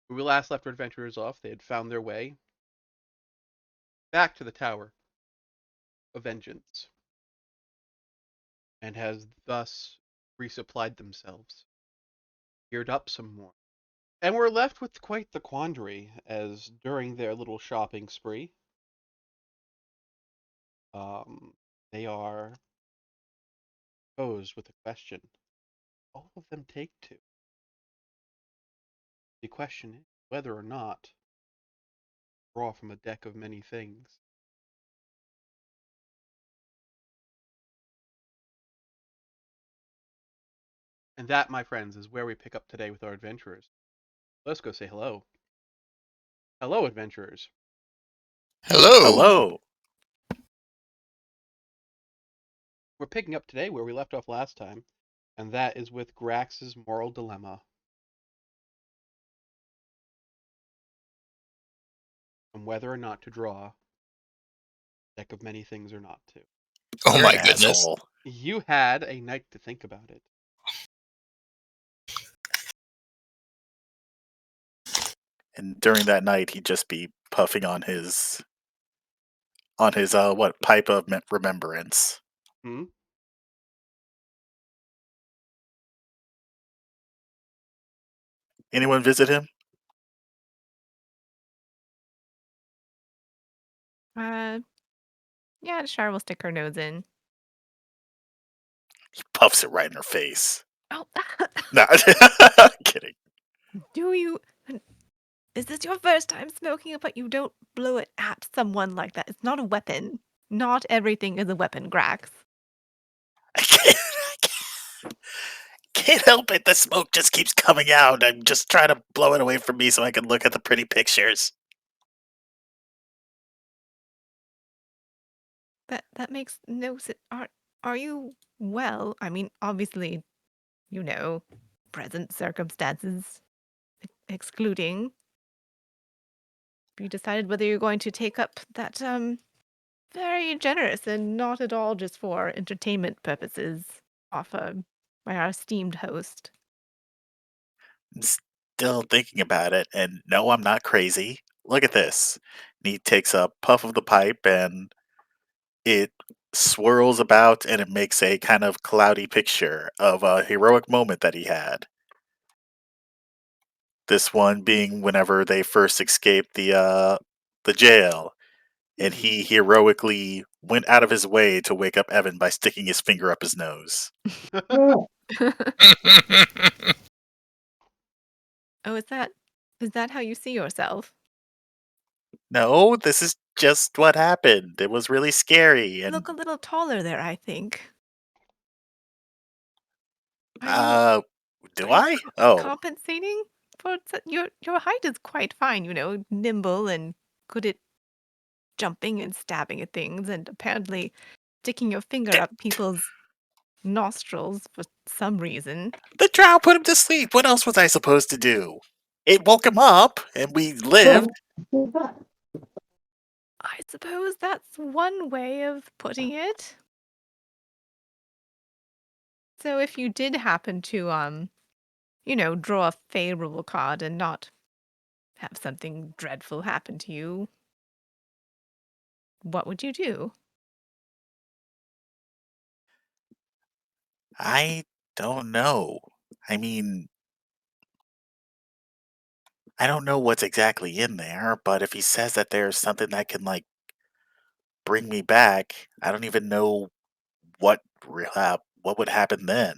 When we last left our adventurers off, they had found their way back to the Tower of Vengeance and has thus resupplied themselves, geared up some more. And we're left with quite the quandary as during their little shopping spree, um, they are posed with a question. All of them take to. The question is whether or not draw from a deck of many things. And that, my friends, is where we pick up today with our adventurers. Let's go say hello. Hello, adventurers. Hello. Hello. We're picking up today where we left off last time, and that is with Grax's moral dilemma on whether or not to draw a deck of many things or not to. Oh You're my an goodness. asshole. You had a night to think about it. And during that night, he'd just be puffing on his what pipe of remembrance. Hmm? Anyone visit him? Uh, yeah, Shar will stick her nose in. He puffs it right in her face. Oh, No, kidding. do you? Is this your first time smoking it, but you don't blow it at someone like that? It's not a weapon. Not everything is a weapon, Grax. I can't help it. The smoke just keeps coming out. I'm just trying to blow it away from me so I can look at the pretty pictures. That makes no sense. Are you well? I mean, obviously, present circumstances excluding. You decided whether you're going to take up that very generous and not at all just for entertainment purposes offer by our esteemed host. I'm still thinking about it, and no, I'm not crazy. Look at this. And he takes a puff of the pipe, and it swirls about, and it makes a kind of cloudy picture of a heroic moment that he had. This one being whenever they first escaped the jail, and Hmm. he heroically went out of his way to wake up Evan by sticking his finger up his nose. Oh, is that how you see yourself? No, this is just what happened. It was really scary, You look and a little taller there, I think. Are you uh, are do you I? Oh, compensating for your height is quite fine, nimble and good at jumping and stabbing at things and apparently sticking your finger d- up people's nostrils for some reason. the drow put him to sleep. What else was I supposed to do? It woke him up, and we lived. I suppose that's one way of putting it. So if you did happen to draw a favorable card and not have something dreadful happen to you, what would you do? I don't know. I mean, I don't know what's exactly in there, but if he says that there's something that can like bring me back, I don't even know what would happen then.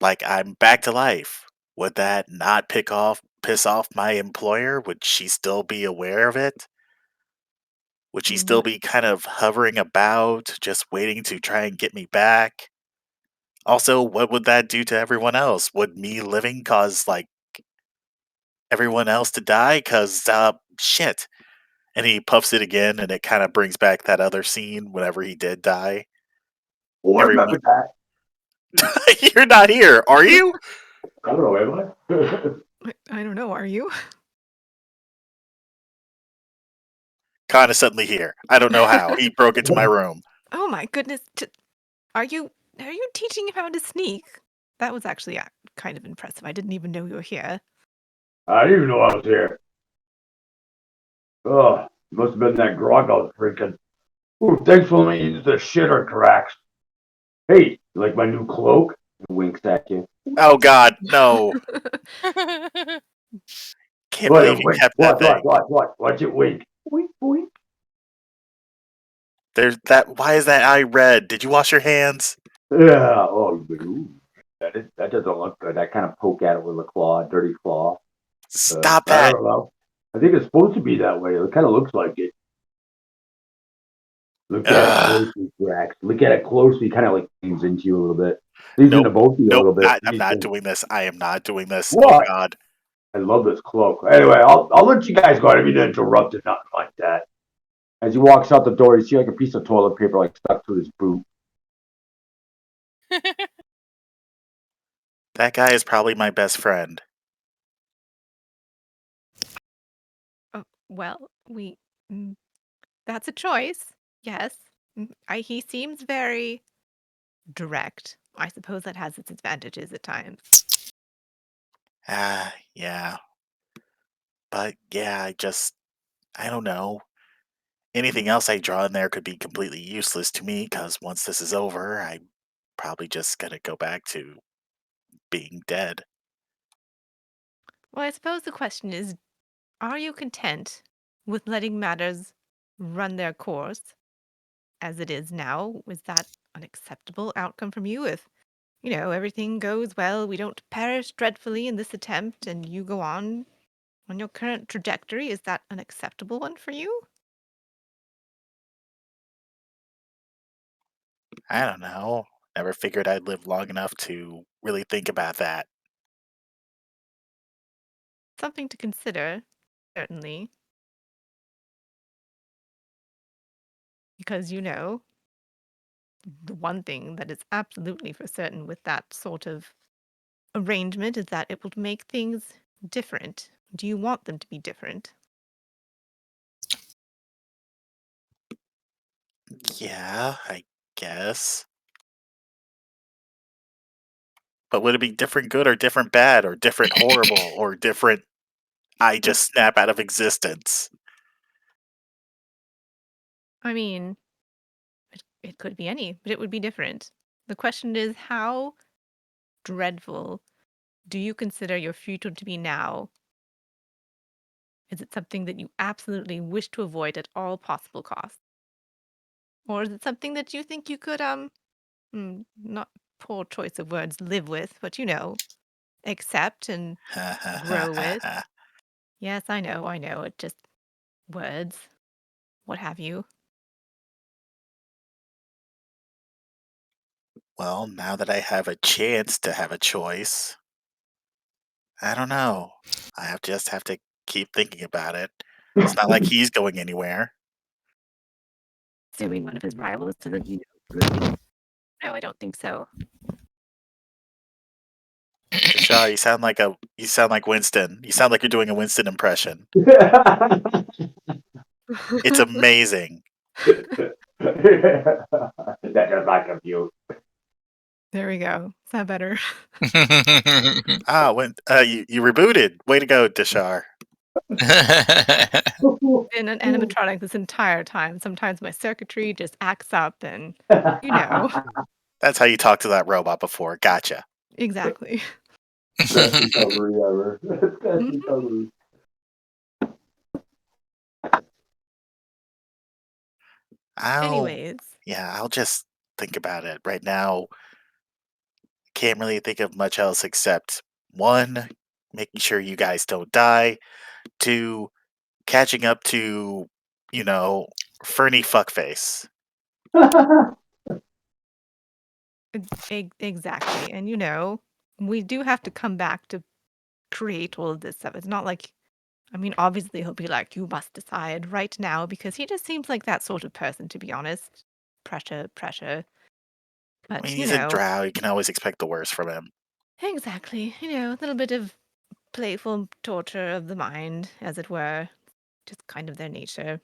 Like I'm back to life. Would that not piss off my employer? Would she still be aware of it? Would she still What? be kind of hovering about, just waiting to try and get me back? Also, what would that do to everyone else? Would me living cause like everyone else to die? Cause shit. And he puffs it again, and it kind of brings back that other scene whenever he did die. Oh, I Everyone, remember that. you're not here, are you? I don't know, am I? I don't know, are you? Kind of suddenly here. I don't know how. He broke into my room. Oh my goodness. Are you teaching him how to sneak? That was actually kind of impressive. I didn't even know you were here. I didn't even know I was here. Oh, must have been that grog I was drinking. Ooh, thanks for letting me use the shitter cracks. Hey, you like my new cloak? He winks at you. Oh God, no! Can't Let believe it you wink. kept that thing. Watch it wink. Wink, wink. There's that. Why is that eye red? Did you wash your hands? Yeah. Oh, ooh. That doesn't look good. I kind of poke at it with a claw, a dirty claw. Stop I that! don't know. I think it's supposed to be that way. It kind of looks like it. Look at it Ugh. closely, Drax. Look at it closely. Kind of like leans into you a little bit. Leans Nope. into both of you a Nope. little bit. I'm What do you not think? doing this. I am not doing this. Oh What? God. I love this cloak. Anyway, I'll let you guys go. I didn't mean to interrupt it, nothing like that. As he walks out the door, you see like a piece of toilet paper like stuck to his boot. That guy is probably my best friend. Oh, well, mm, that's a choice. Yes. He seems very direct. I suppose that has its advantages at times. Yeah. But yeah, I don't know. Anything else I draw in there could be completely useless to me because once this is over, I'm probably just gonna go back to being dead. Well, I suppose the question is, are you content with letting matters run their course as it is now? Is that an acceptable outcome from you? If, everything goes well, we don't perish dreadfully in this attempt, and you go on your current trajectory, is that an acceptable one for you? I don't know. Never figured I'd live long enough to really think about that. Something to consider, certainly, because the one thing that is absolutely for certain with that sort of arrangement is that it will make things different. Do you want them to be different? Yeah, I guess. But would it be different good or different bad or different horrible or different I Mm, just snap out of existence? I mean, it could be any, but it would be different. The question is, how dreadful do you consider your future to be now? Is it something that you absolutely wish to avoid at all possible costs? Or is it something that you think you could, not poor choice of words, live with, but accept and grow with? Yes, I know. It just words, what have you. Well, now that I have a chance to have a choice, I don't know. Just have to keep thinking about it. It's not like he's going anywhere. Assuming one of his rivals to the group. No, I don't think so. Deshaw, you sound like Winston. You sound like you're doing a Winston impression. It's amazing. That does not compute. There we go. Is that better? When you rebooted. Way to go, Deshar. Been an animatronic this entire time. Sometimes my circuitry just acts up and, you know, That's how you talked to that robot before. Gotcha. exactly. Best recovery ever. Best Mhm. recovery. I'll Anyways, Yeah, I'll just think about it. Right now, can't really think of much else except one, making sure you guys don't die, two, catching up to, you know, Fernie Fuckface. exactly. And, we do have to come back to create all of this stuff. It's not like, obviously he'll be like, you must decide right now because he just seems like that sort of person, to be honest. Pressure, pressure. I mean, But, he's a drow. You can always expect the worst from him. exactly. A little bit of playful torture of the mind, as it were. Just kind of their nature.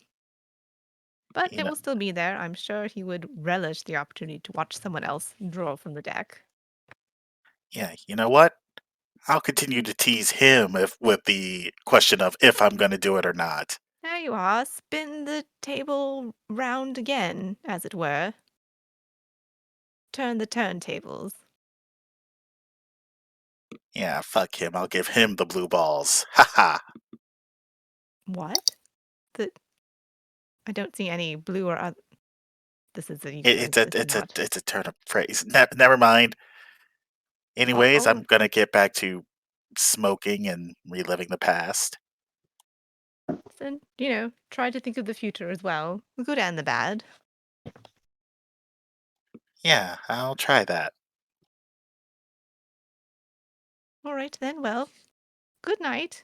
But You it know, will still be there. I'm sure he would relish the opportunity to watch someone else draw from the deck. yeah, you know what? I'll continue to tease him with the question of if I'm going to do it or not. There you are. Spin the table round again, as it were. Turn the turntables. Yeah, fuck him. I'll give him the blue balls. Haha. What? The I don't see any blue or other. This is a It's a this is it's a not. it's a turn of phrase. Never mind. Anyways, I'm Oh, gonna get back to smoking and reliving the past. then try to think of the future as well, the good and the bad. Yeah, I'll try that. All right then. Well, good night.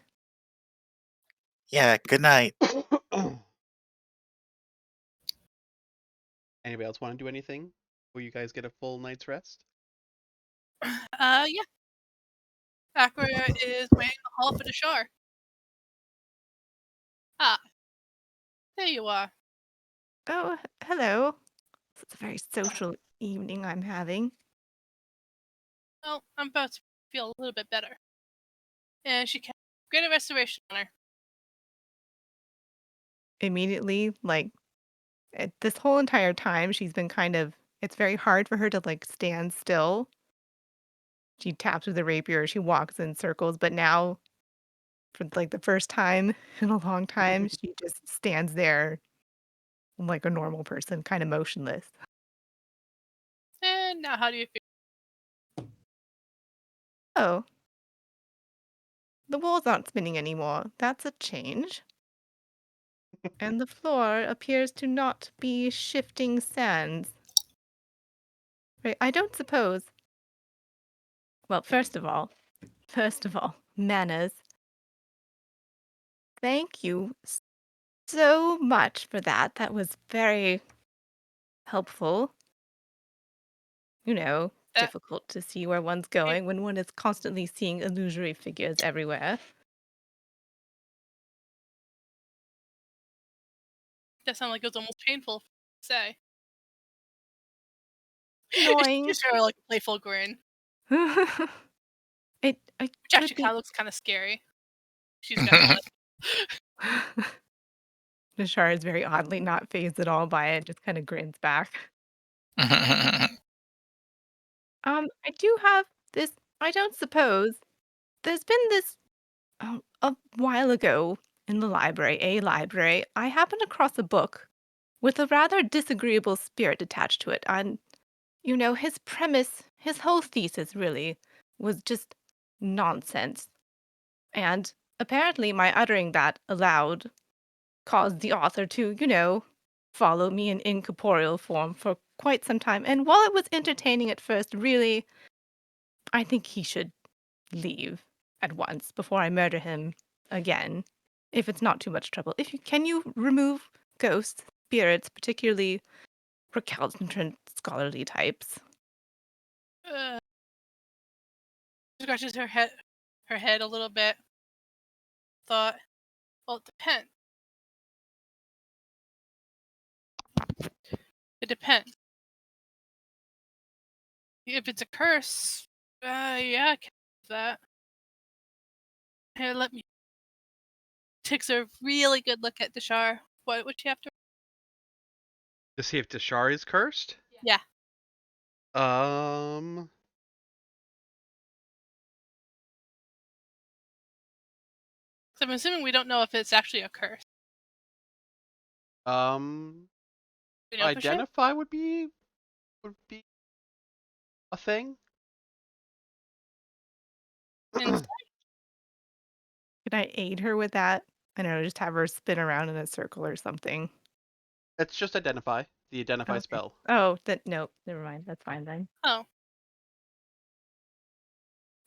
Yeah, good night. Anybody else want to do anything? Will you guys get a full night's rest? Yeah. Aqua is waiting in the hall for the Shar. Ah, there you are. Oh, hello. It's a very social evening I'm having. Well, I'm about to feel a little bit better. And she can greater restoration on her. Immediately, this whole entire time, she's been it's very hard for her to stand still. She taps with a rapier, she walks in circles, but now, for the first time in a long time, she just stands there like a normal person, kind of motionless. And now, how do you feel? Oh, the walls aren't spinning anymore. That's a change. And the floor appears to not be shifting sands. Right, I don't suppose. Well, first of all, manners. Thank you so much for that. That was very helpful. That Difficult to see where one's going when one is constantly seeing illusory figures everywhere. that sounded like it was almost painful to say. She Annoying. gives her like a playful grin, it which could actually kind be. of looks kind of scary. She's gonna be honest. Nishar is very oddly not phased at all by it, just kind of grins back. I do have this. I don't suppose there's been this a while ago in the library. I happened across a book with a rather disagreeable spirit attached to it. And his premise, his whole thesis really was just nonsense. And apparently, my uttering that aloud caused the author to, follow me in incorporeal form for quite some time. And while it was entertaining at first, really, I think he should leave at once before I murder him again. If it's not too much trouble. Can you remove ghosts, spirits, particularly recalcitrant scholarly types? uh, scratches her head a little bit. Thought, well, it depends. It depends. If it's a curse, yeah, I can do that. Here, let me takes a really good look at Deshar. What would she have to? To see if Deshar is cursed? Yeah. Um, So I'm assuming we don't know if it's actually a curse. um, We know for sure. identify would be a thing. And Could I aid her with that? I don't know, just have her spin around in a circle or something. It's just identify. The identify Okay. spell. Oh, nope, never mind. That's fine then. oh,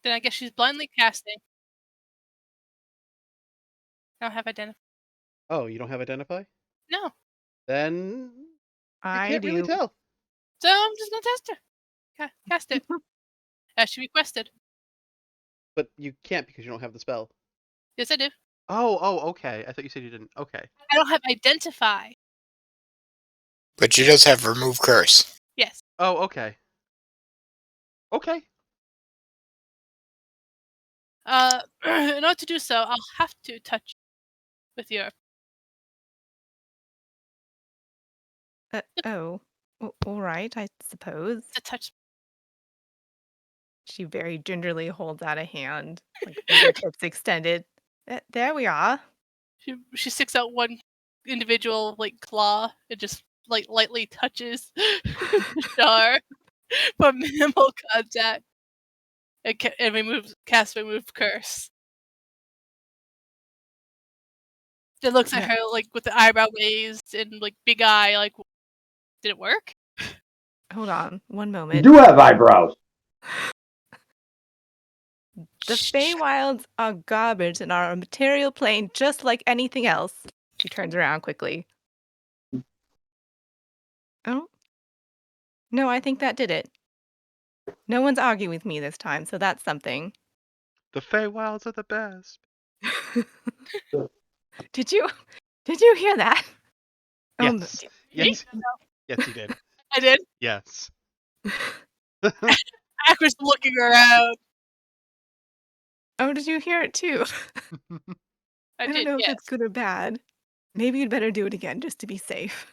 then I guess she's blindly casting. I don't have identify. Oh, you don't have identify? No. Then you I can't really do. tell. So I'm just gonna test her. Cast it as she requested. But you can't because you don't have the spell. Yes, I do. Oh, okay. I thought you said you didn't. Okay. I don't have identify. But she does have remove curse. Yes. Oh, okay. Okay. In order to do so, I'll have to touch with your. Oh, all right, I suppose. To touch. She very gingerly holds out a hand, like fingertips extended. There we are. She sticks out one individual like claw and just like lightly touches the jar for minimal contact and, cast remove curse. Then looks at Yeah. her like with the eyebrow raised and like big eye, like, did it work? Hold on, one You moment. do have eyebrows. The Feywilds are garbage and are a material plane just like anything else. She turns around quickly. Oh? No, I think that did it. No one's arguing with me this time, so that's something. The Feywilds are the best. Did you hear that? Oh, no. Yes. Yes. Yes, you did. I did. Yes. I was looking around. Oh, did you hear it too? I I don't did, know if yes. it's good or bad. Maybe you'd better do it again just to be safe.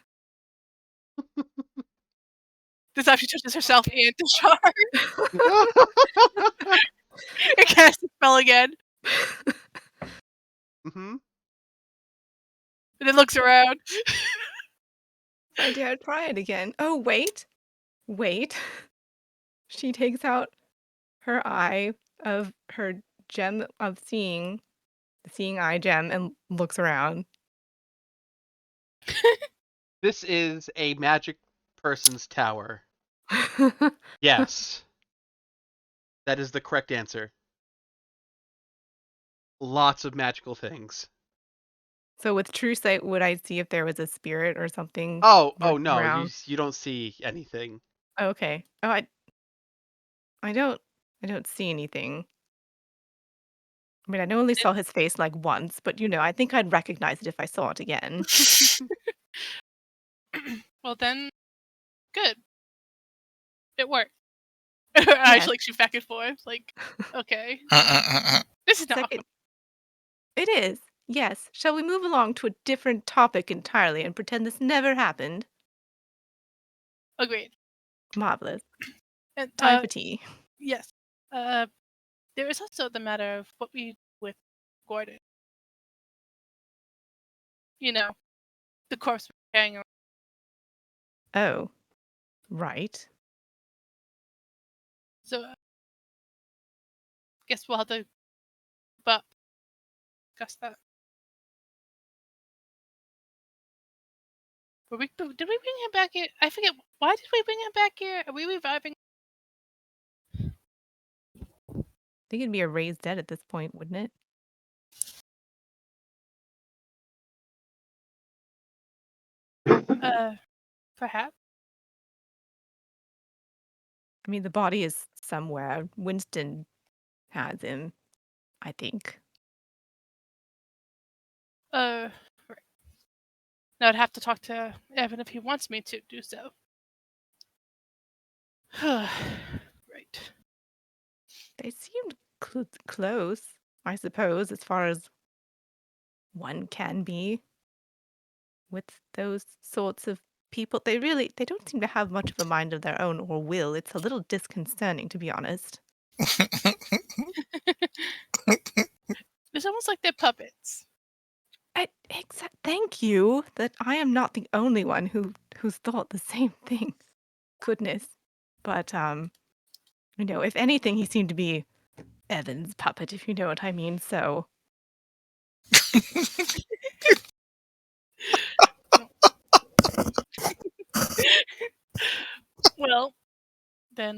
This time she touches herself and the jar. And casts the spell again. Hmm. And then looks around. I dare try it again. Oh, wait. Wait. She takes out her eye of her gem of seeing, the seeing eye gem, and looks around. This is a magic person's tower. Yes. That is the correct answer. Lots of magical things. So with true sight, would I see if there was a spirit or something Oh lurking no, around? you don't see anything. Okay. Oh, I don't see anything. I mean, I only saw his face like once, but I think I'd recognize it if I saw it again. Well then, good. It worked. I Yes. like shoot back and forth, like, okay. Uh-uh-uh-uh. This is not Second, it is. Yes. Shall we move along to a different topic entirely and pretend this never happened? agreed. Marvelous. And Time for tea. yes. There is also the matter of what we do with Gordon. You know, the corpse we're carrying around. Oh, right. So guess we'll have to but discuss that. Did we bring him back here? I forget. Why did we bring him back here? Are we reviving? I think it'd be a raised dead at this point, wouldn't it? Perhaps. I mean, the body is somewhere. Winston has him, I think. Right. Now I'd have to talk to Evan if he wants me to do so. Right. They seemed close, I suppose, as far as one can be with those sorts of people. They don't seem to have much of a mind of their own or will. It's a little disconcerting, to be honest. It's almost like they're puppets. Thank you that I am not the only one who's thought the same thing. Goodness. But if anything, he seemed to be Evan's puppet, if you know what I mean. So Well, then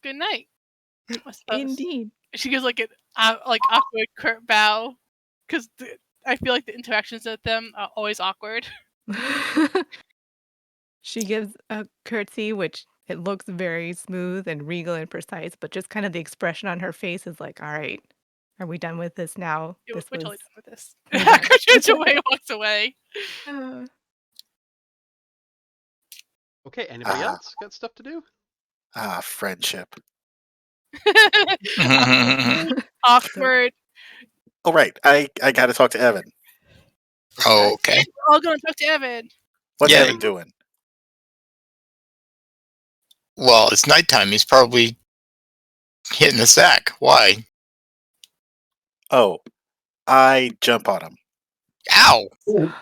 good night. I suppose. indeed. She gives like an awkward curt bow because I feel like the interactions with them are always awkward. She gives a curtsy, which it looks very smooth and regal and precise, but just kind of the expression on her face is like, all right, are we done with this now? Yeah, This we're was totally done with this. we're done. Turns away, walks away. Okay, anybody Ah. else got stuff to do? Friendship. Awkward. Oh, right. I got to talk to Evan. Oh, okay. We're all going to talk to Evan. What's Yeah. Evan doing? Well, it's nighttime. He's probably hitting the sack. Why? Oh, I jump on him. Ow! The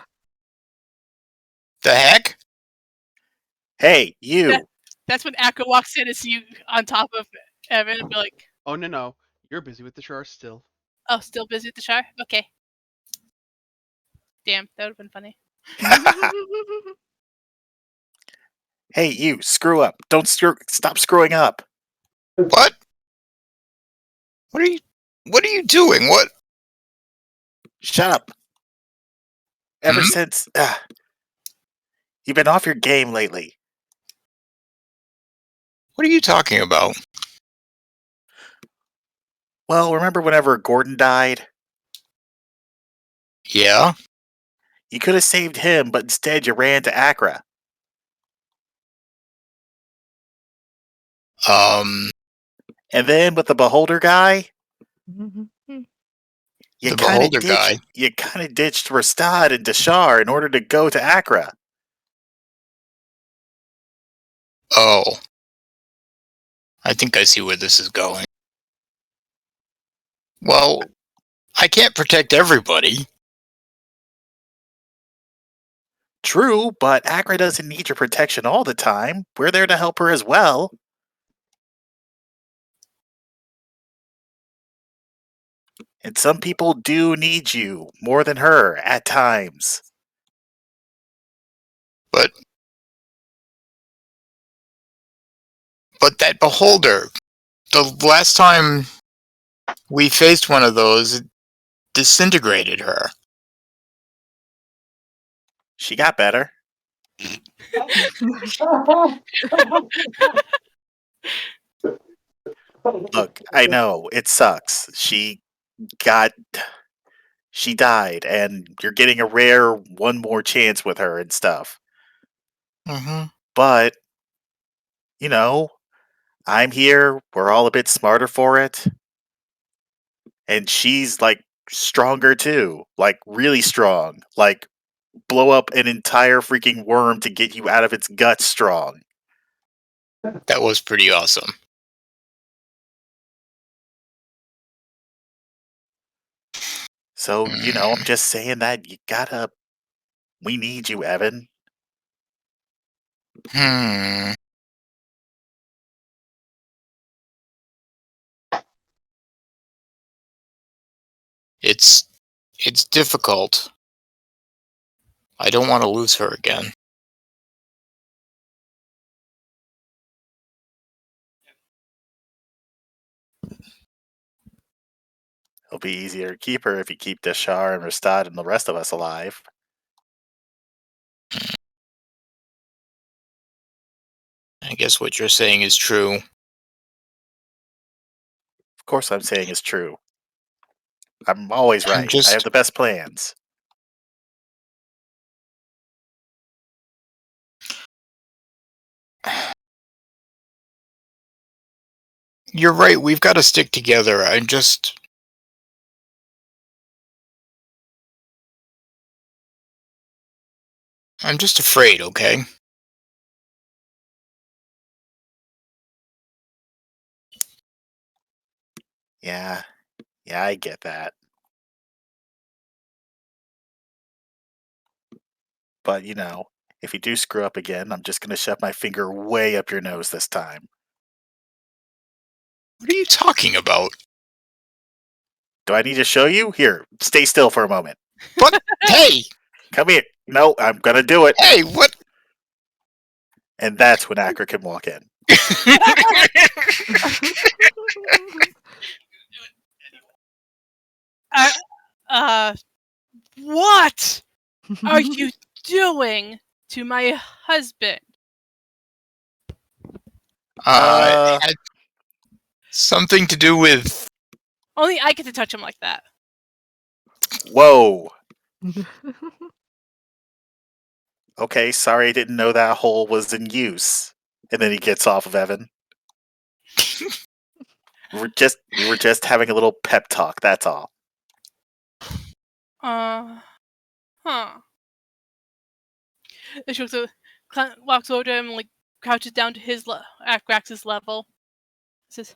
heck? Hey, you. That's when Akka walks in and see you on top of Evan and be like, Oh no, you're busy with the char still. oh, still busy with the shower? Okay. Damn, that would have been funny. Hey, you. Screw up. Don't stop screwing up. What? What are you doing? What? Shut up. Ever Hmm? since you've been off your game lately. What are you talking about? Well, remember whenever Gordon died? Yeah? You could have saved him, but instead you ran to Accra. Um, And then with the Beholder guy, the Beholder guy. You kind of ditched Rastad and Dashar in order to go to Accra. Oh. I think I see where this is going. Well, I can't protect everybody. True, but Accra doesn't need your protection all the time. We're there to help her as well. And some people do need you more than her at times. But that Beholder, the last time we faced one of those, it disintegrated her. She got better. Look, I know, it sucks. She died, and you're getting a rare one more chance with her and stuff. Mm-hmm. But, you know, I'm here. We're all a bit smarter for it. And she's, like, stronger too. Like, really strong. Like, blow up an entire freaking worm to get you out of its guts strong. That was pretty awesome. So, I'm just saying that we need you, Evan. Hmm. It's difficult. I don't want to lose her again. It'll be easier to keep her if you keep Deshar and Rastad and the rest of us alive. I guess what you're saying is true. Of course I'm saying it's true. I'm always I'm right. I have just the best plans. You're right, we've got to stick together. I'm just afraid, okay? Yeah, I get that. But, if you do screw up again, I'm just going to shove my finger way up your nose this time. What are you talking about? Do I need to show you? Here, stay still for a moment. What? Hey! Come here. No, I'm going to do it. Hey, what? And that's when Acker can walk in. What are you doing to my husband? Uh, Had something to do with... Only I get to touch him like that. Whoa. Okay, sorry I didn't know that hole was in use. And then he gets off of Evan. We were just having a little pep talk. That's all. Huh. And she walks over to him and like crouches down to his at Grax's level. Says,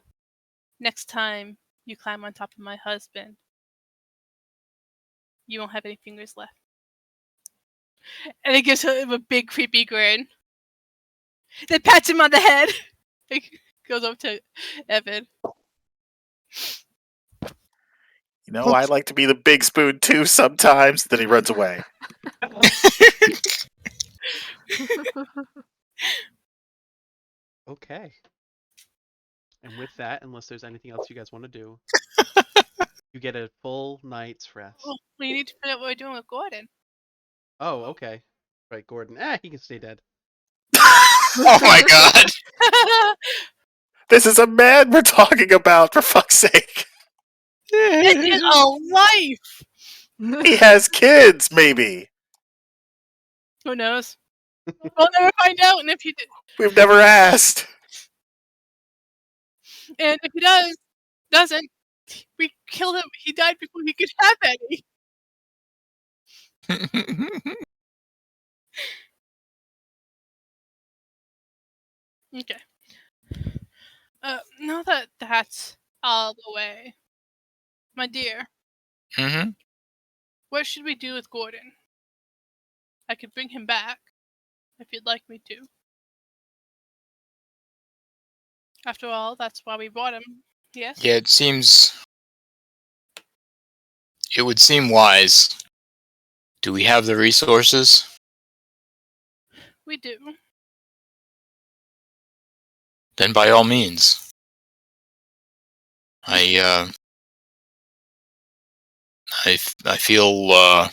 "Next time you climb on top of my husband, you won't have any fingers left." And it gives him a big creepy grin. Then pats him on the head. Like, goes over to Evan. You know, I like to be the big spoon too sometimes. Then he runs away. Okay. And with that, unless there's anything else you guys want to do, you get a full night's rest. Well, we need to figure out what we're doing with Gordon. Oh, okay. Right, Gordon. He can stay dead. Oh my god. This is a man we're talking about, for fuck's sake. It is a life! He has kids, maybe. Who knows? We'll never find out, and if he We've never asked. and if he doesn't, we killed him. He died before he could have any. Okay. Now that that's all the way, my dear, Mm-hmm. what should we do with Gordon? I could bring him back, if you'd like me to. After all, that's why we brought him. Yes? Yeah, it would seem wise. Do we have the resources? We do. Then by all means. I feel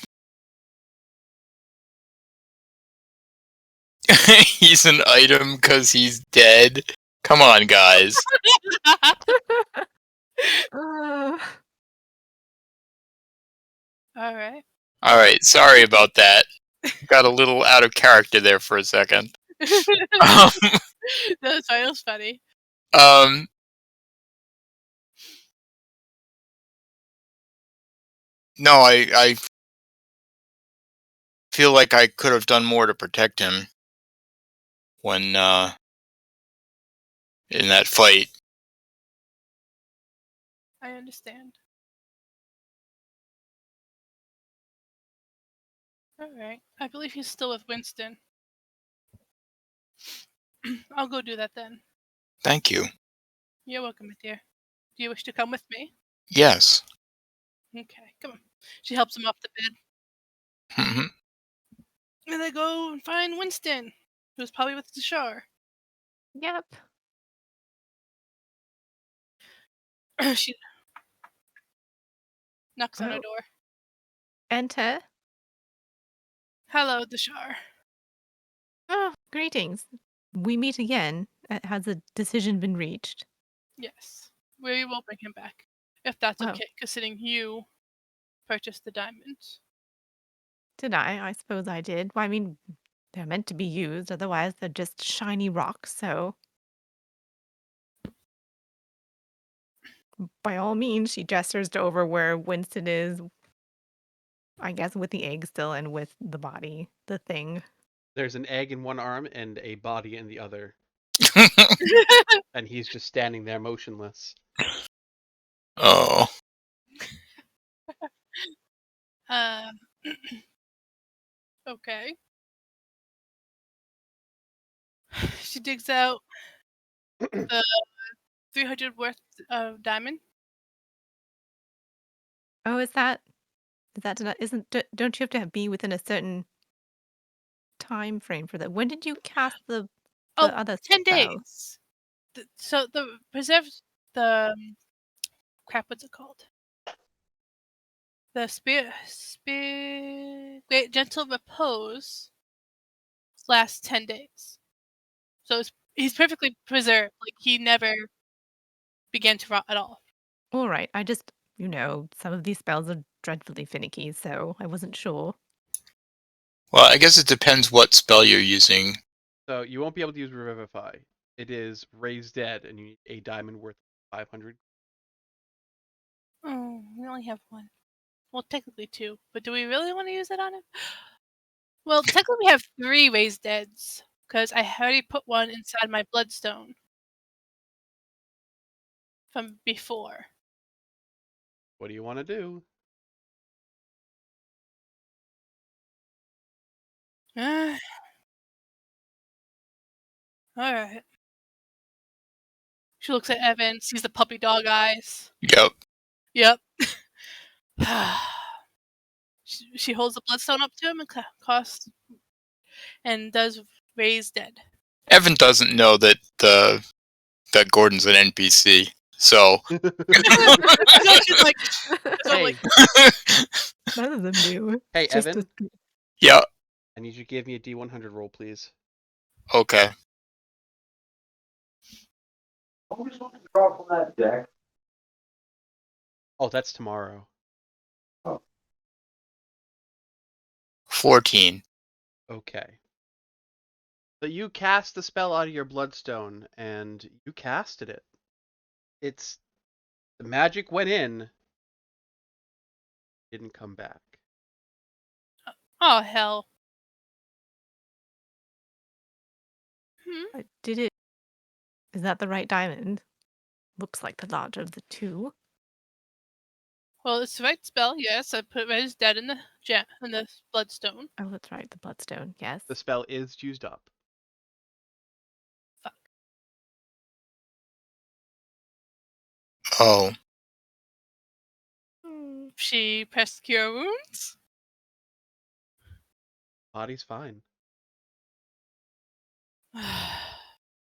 he's an item because he's dead. Come on, guys. Alright. Sorry about that. Got a little out of character there for a second. That's why it was funny. No, I feel like I could have done more to protect him when in that fight. I understand. Alright. I believe he's still with Winston. I'll go do that then. Thank you. You're welcome, my dear. Do you wish to come with me? Yes. Okay, come on. She helps him off the bed. Mhm. And they go and find Winston, who's probably with the Shar. Yep. She knocks on her Oh. door. Enter. Hello, the Shar. Oh, greetings. We meet again. Has a decision been reached? Yes. We will bring him back. If that's Oh. okay, considering you purchased the diamonds. Did I? I suppose I did. Well, I mean, they're meant to be used, otherwise they're just shiny rocks, so by all means, she gestures to over where Winston is, I guess with the egg still and with the body, the thing. There's an egg in one arm and a body in the other, and he's just standing there motionless. Oh. Okay. She digs out the 300 worth of diamond. Oh, is that don't you have to be within a certain time frame for that? When did you cast the Oh, other 10 spell? days. So the preserves the crap. What's it called? The great gentle repose lasts 10 days. So he's perfectly preserved. Like he never began to rot at all. All right. I just, some of these spells are dreadfully finicky, so I wasn't sure. Well, I guess it depends what spell you're using. So you won't be able to use Revivify. It is Raise Dead, and you need a diamond worth 500 Oh, we only have one. Well, technically two, but do we really want to use it on him? Well, technically we have 3 raised deads, because I already put one inside my bloodstone from before. What do you want to do? Alright. She looks at Evan, sees the puppy dog eyes. Yep. Yep. She holds the bloodstone up to him and casts and does raise dead. Evan doesn't know that that Gordon's an NPC, so No, she's like, so I'm Hey, like, None of them do. hey, Just Evan. yeah. I need you to give me a D100 roll, please. Okay. What was supposed to draw from that deck? Oh, that's tomorrow. 14. Okay. So you cast the spell out of your bloodstone, and you casted it. The magic went in, didn't come back. oh hell. Did it? Is that the right diamond? Looks like the larger of the two. Well, it's the right spell, yes. I put raise dead in the bloodstone. Oh, that's right, the bloodstone. Yes. The spell is used up. Fuck. Oh. Hmm. She pressed cure wounds. Body's fine.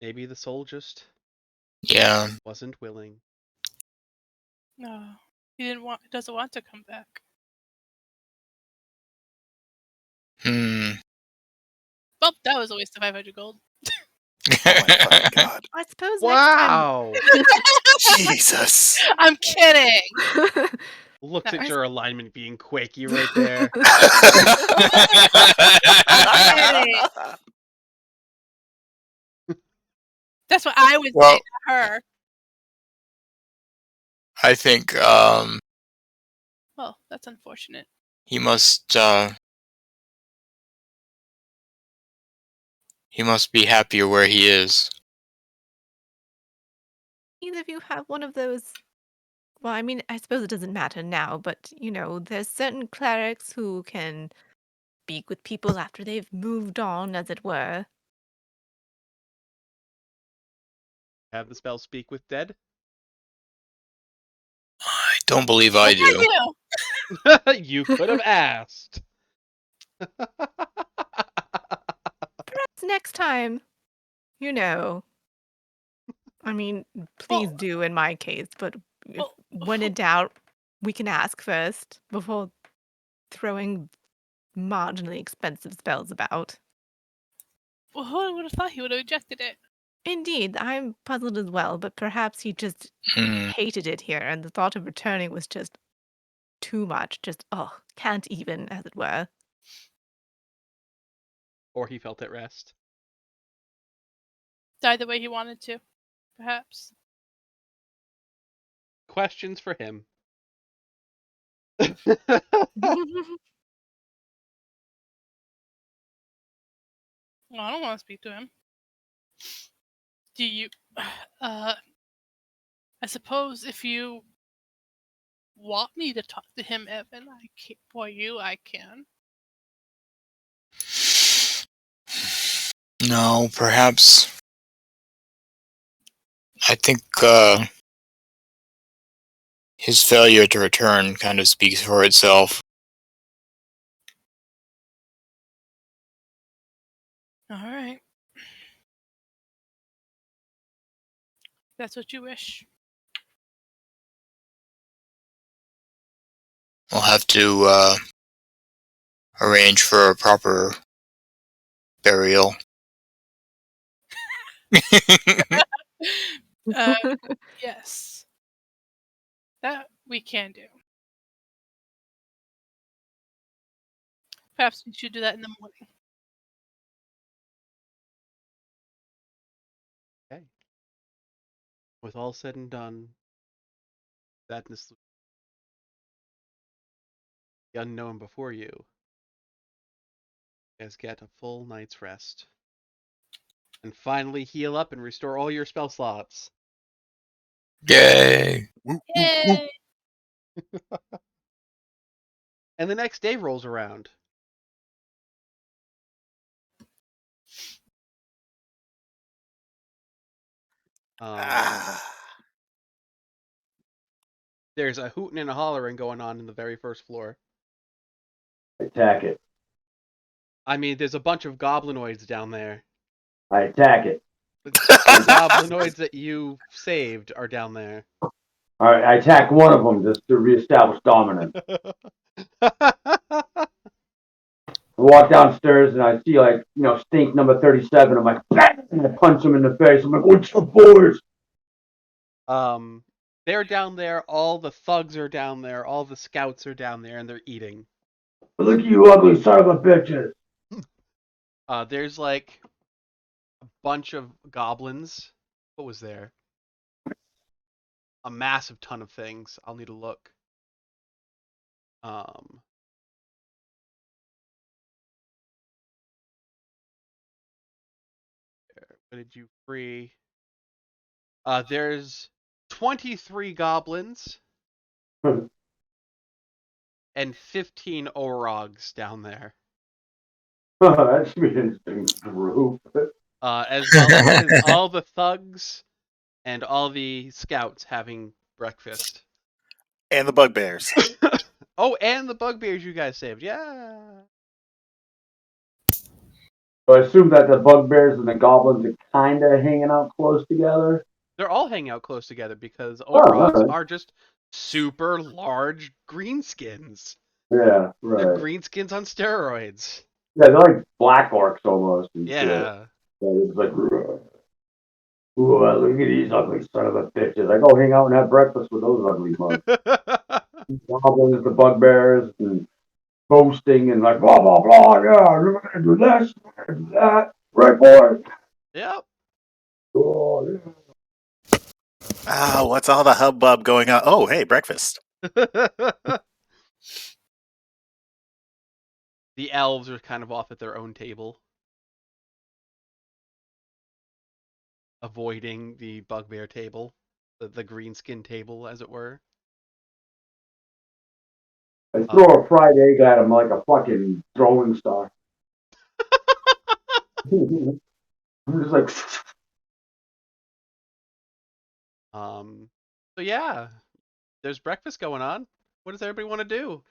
Maybe the soul just Yeah. wasn't willing. No, he doesn't want to come back. Hmm. Well, that was a waste of 500 gold. Oh my fucking god. I suppose Wow! Jesus. I'm kidding. next time. Looks That at was- your alignment being quaky right there. kidding. That's what I would say Well, to her. I think Well, that's unfortunate. he must be happier where he is. Either of you have one of those. Well, I mean, I suppose it doesn't matter now, but there's certain clerics who can speak with people after they've moved on, as it were. Have the spell speak with dead? I don't believe I Yes, do. I do. You could have asked. Perhaps next time, you know. I mean, please Well- do in my case, but well, when in doubt, we can ask first before throwing marginally expensive spells about. Well, who would have thought he would have rejected it? Indeed, I'm puzzled as well, but perhaps he just Hmm. hated it here, and the thought of returning was just too much. Just, can't even, as it were. Or he felt at rest. Died the way he wanted to, perhaps. Questions for him. Well, I don't want to speak to him. Do you? I suppose if you want me to talk to him, Evan, I can. For you, I can. No, perhaps. I think his failure to return kind of speaks for itself. All right. That's what you wish. We'll have to arrange for a proper burial. Yes. That we can do. Perhaps we should do that in the morning. Okay. With all said and done, sadness the unknown before you. You guys get a full night's rest. And finally heal up and restore all your spell slots. Yay! Yay! And the next day rolls around. There's a hooting and a hollering going on in the very first floor. Attack it. I mean, there's a bunch of goblinoids down there. I attack it. The goblinoids that you saved are down there. All right, I attack one of them just to reestablish dominance. I walk downstairs and I see stink number 37. I'm like, bang! And I punch him in the face. I'm like, what's up, boys? They're down there. All the thugs are down there. All the scouts are down there, and they're eating. Look at you, ugly son of a bitches. There's like a bunch of goblins. What was there? A massive ton of things. I'll need to look. What did you free? There's 23 goblins and 15 orogs down there. That's an interesting group. As well as all the thugs and all the scouts having breakfast. And the bugbears. Oh, and the bugbears you guys saved. Yeah. So I assume that the bugbears and the goblins are kind of hanging out close together. They're all hanging out close together because all orogs right. are just super large greenskins. Yeah, They're right. greenskins on steroids. Yeah, they're like black orcs almost. And shit. Yeah. So it's like, ooh, look at these ugly son of a bitches. I go hang out and have breakfast with those ugly mugs. Goblins, the bugbears, and boasting and like blah blah blah. Yeah, we're gonna do this, we're gonna do that. Right, boy. Yep. Oh, yeah. What's all the hubbub going on? Oh, hey, breakfast. The elves are kind of off at their own table, avoiding the bugbear table, the greenskin table, as it were. I throw a fried egg at him like a fucking throwing star. I'm just like, So yeah, there's breakfast going on. What does everybody want to do?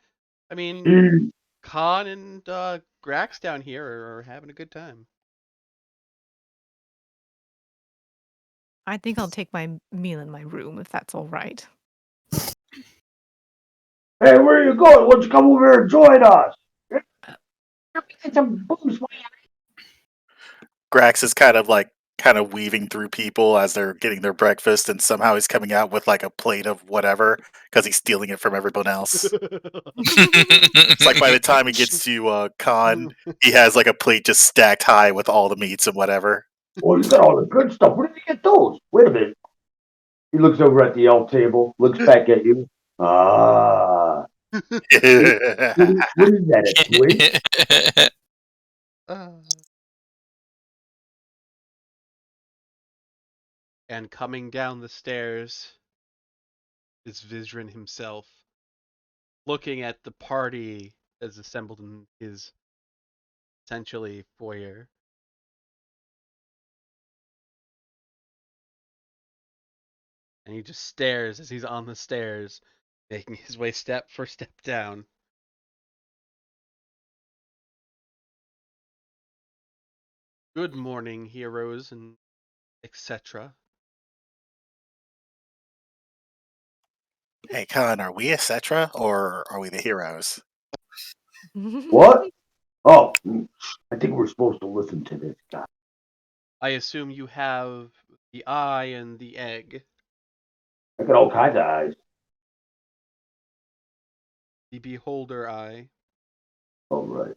I mean, Khan and Grax down here are having a good time. I think I'll take my meal in my room if that's all right. hey, where are you going? Why don't you come over here and join us? Get some booze. Grax is kind of weaving through people as they're getting their breakfast, and somehow he's coming out with like a plate of whatever because he's stealing it from everyone else. It's like by the time he gets to Khan, he has like a plate just stacked high with all the meats and whatever. Oh, you got all the good stuff. Where did you get those? Wait a minute. He looks over at the elf table, looks back at you. Ah. What is that, a twig? And coming down the stairs is Vizrin himself, looking at the party that's assembled in his essentially foyer. And he just stares as he's on the stairs, making his way step for step down. Good morning, heroes, and etc. Hey, Khan, are we etc. or are we the heroes? What? Oh, I think we're supposed to listen to this guy. I assume you have the eye and the egg. I got all kinds of eyes. The beholder eye. All right.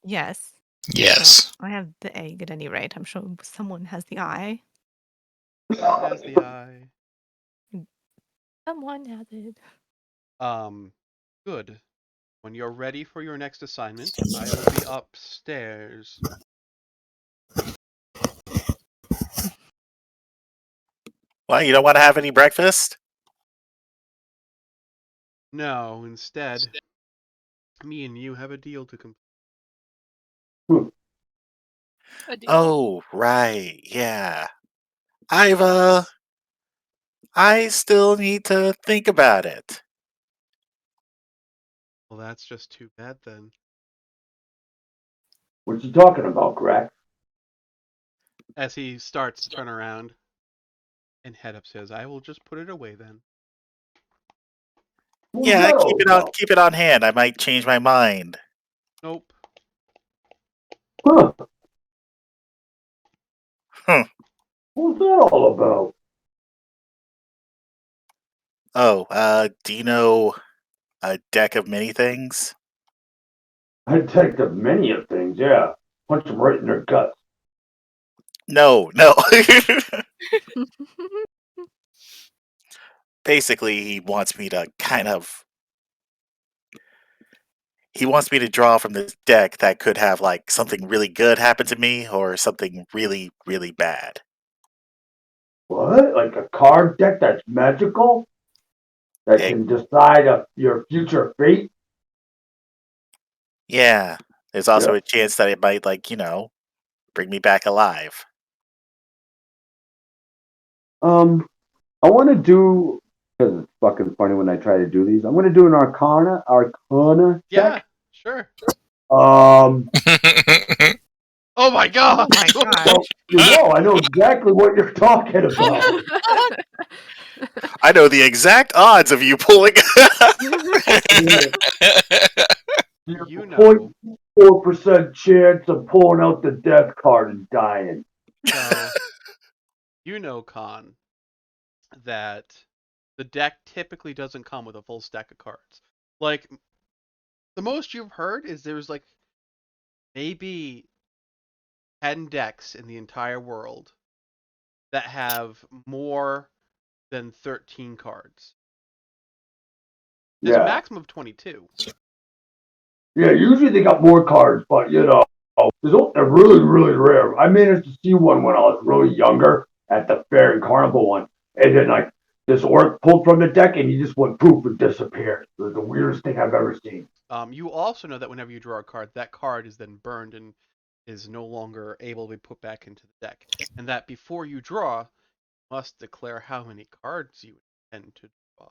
Yes. Yes. I have the egg at any rate. I'm sure someone has the eye. Someone has the eye. Someone has it. Good. When you're ready for your next assignment, I will be upstairs. Well, you don't want to have any breakfast? No, instead, me and you have a deal to complete. A deal. Oh, right. Yeah. I still need to think about it. Well, that's just too bad then. What you talking about, Grax? As he starts to turn around and head upstairs, I will just put it away then. What's Yeah, that all about? keep it on hand. I might change my mind. Nope. Huh? Hmm. What's that all about? Oh, do you know a deck of many things? I detected many of things, yeah. Punch them right in their guts. No, no. Basically, he wants me to draw from this deck that could have like something really good happen to me or something really, really bad. What? Like a card deck that's magical? That Eh, can decide your future fate? yeah. There's also Yeah. a chance that it might bring me back alive. I want to do, because it's fucking funny when I try to do these, I'm going to do an Arcana Yeah, check. sure. Um, Oh my god! Oh my gosh. well, I know exactly what you're talking about. I know the exact odds of you pulling. You You have a know. 0.4% chance of pulling out the death card and dying. So, you know, Con, that the deck typically doesn't come with a full stack of cards. Like, the most you've heard is there's like maybe 10 decks in the entire world that have more than 13 cards. There's a Yeah. maximum of 22. Yeah, usually they got more cards, but they're really, really rare. I managed to see one when I was really younger at the fair and carnival one, and then like this orc pulled from the deck and he just went poof and disappeared. It was the weirdest thing I've ever seen. You also know that whenever you draw a card, that card is then burned and is no longer able to be put back into the deck. And that before you draw, you must declare how many cards you intend to draw.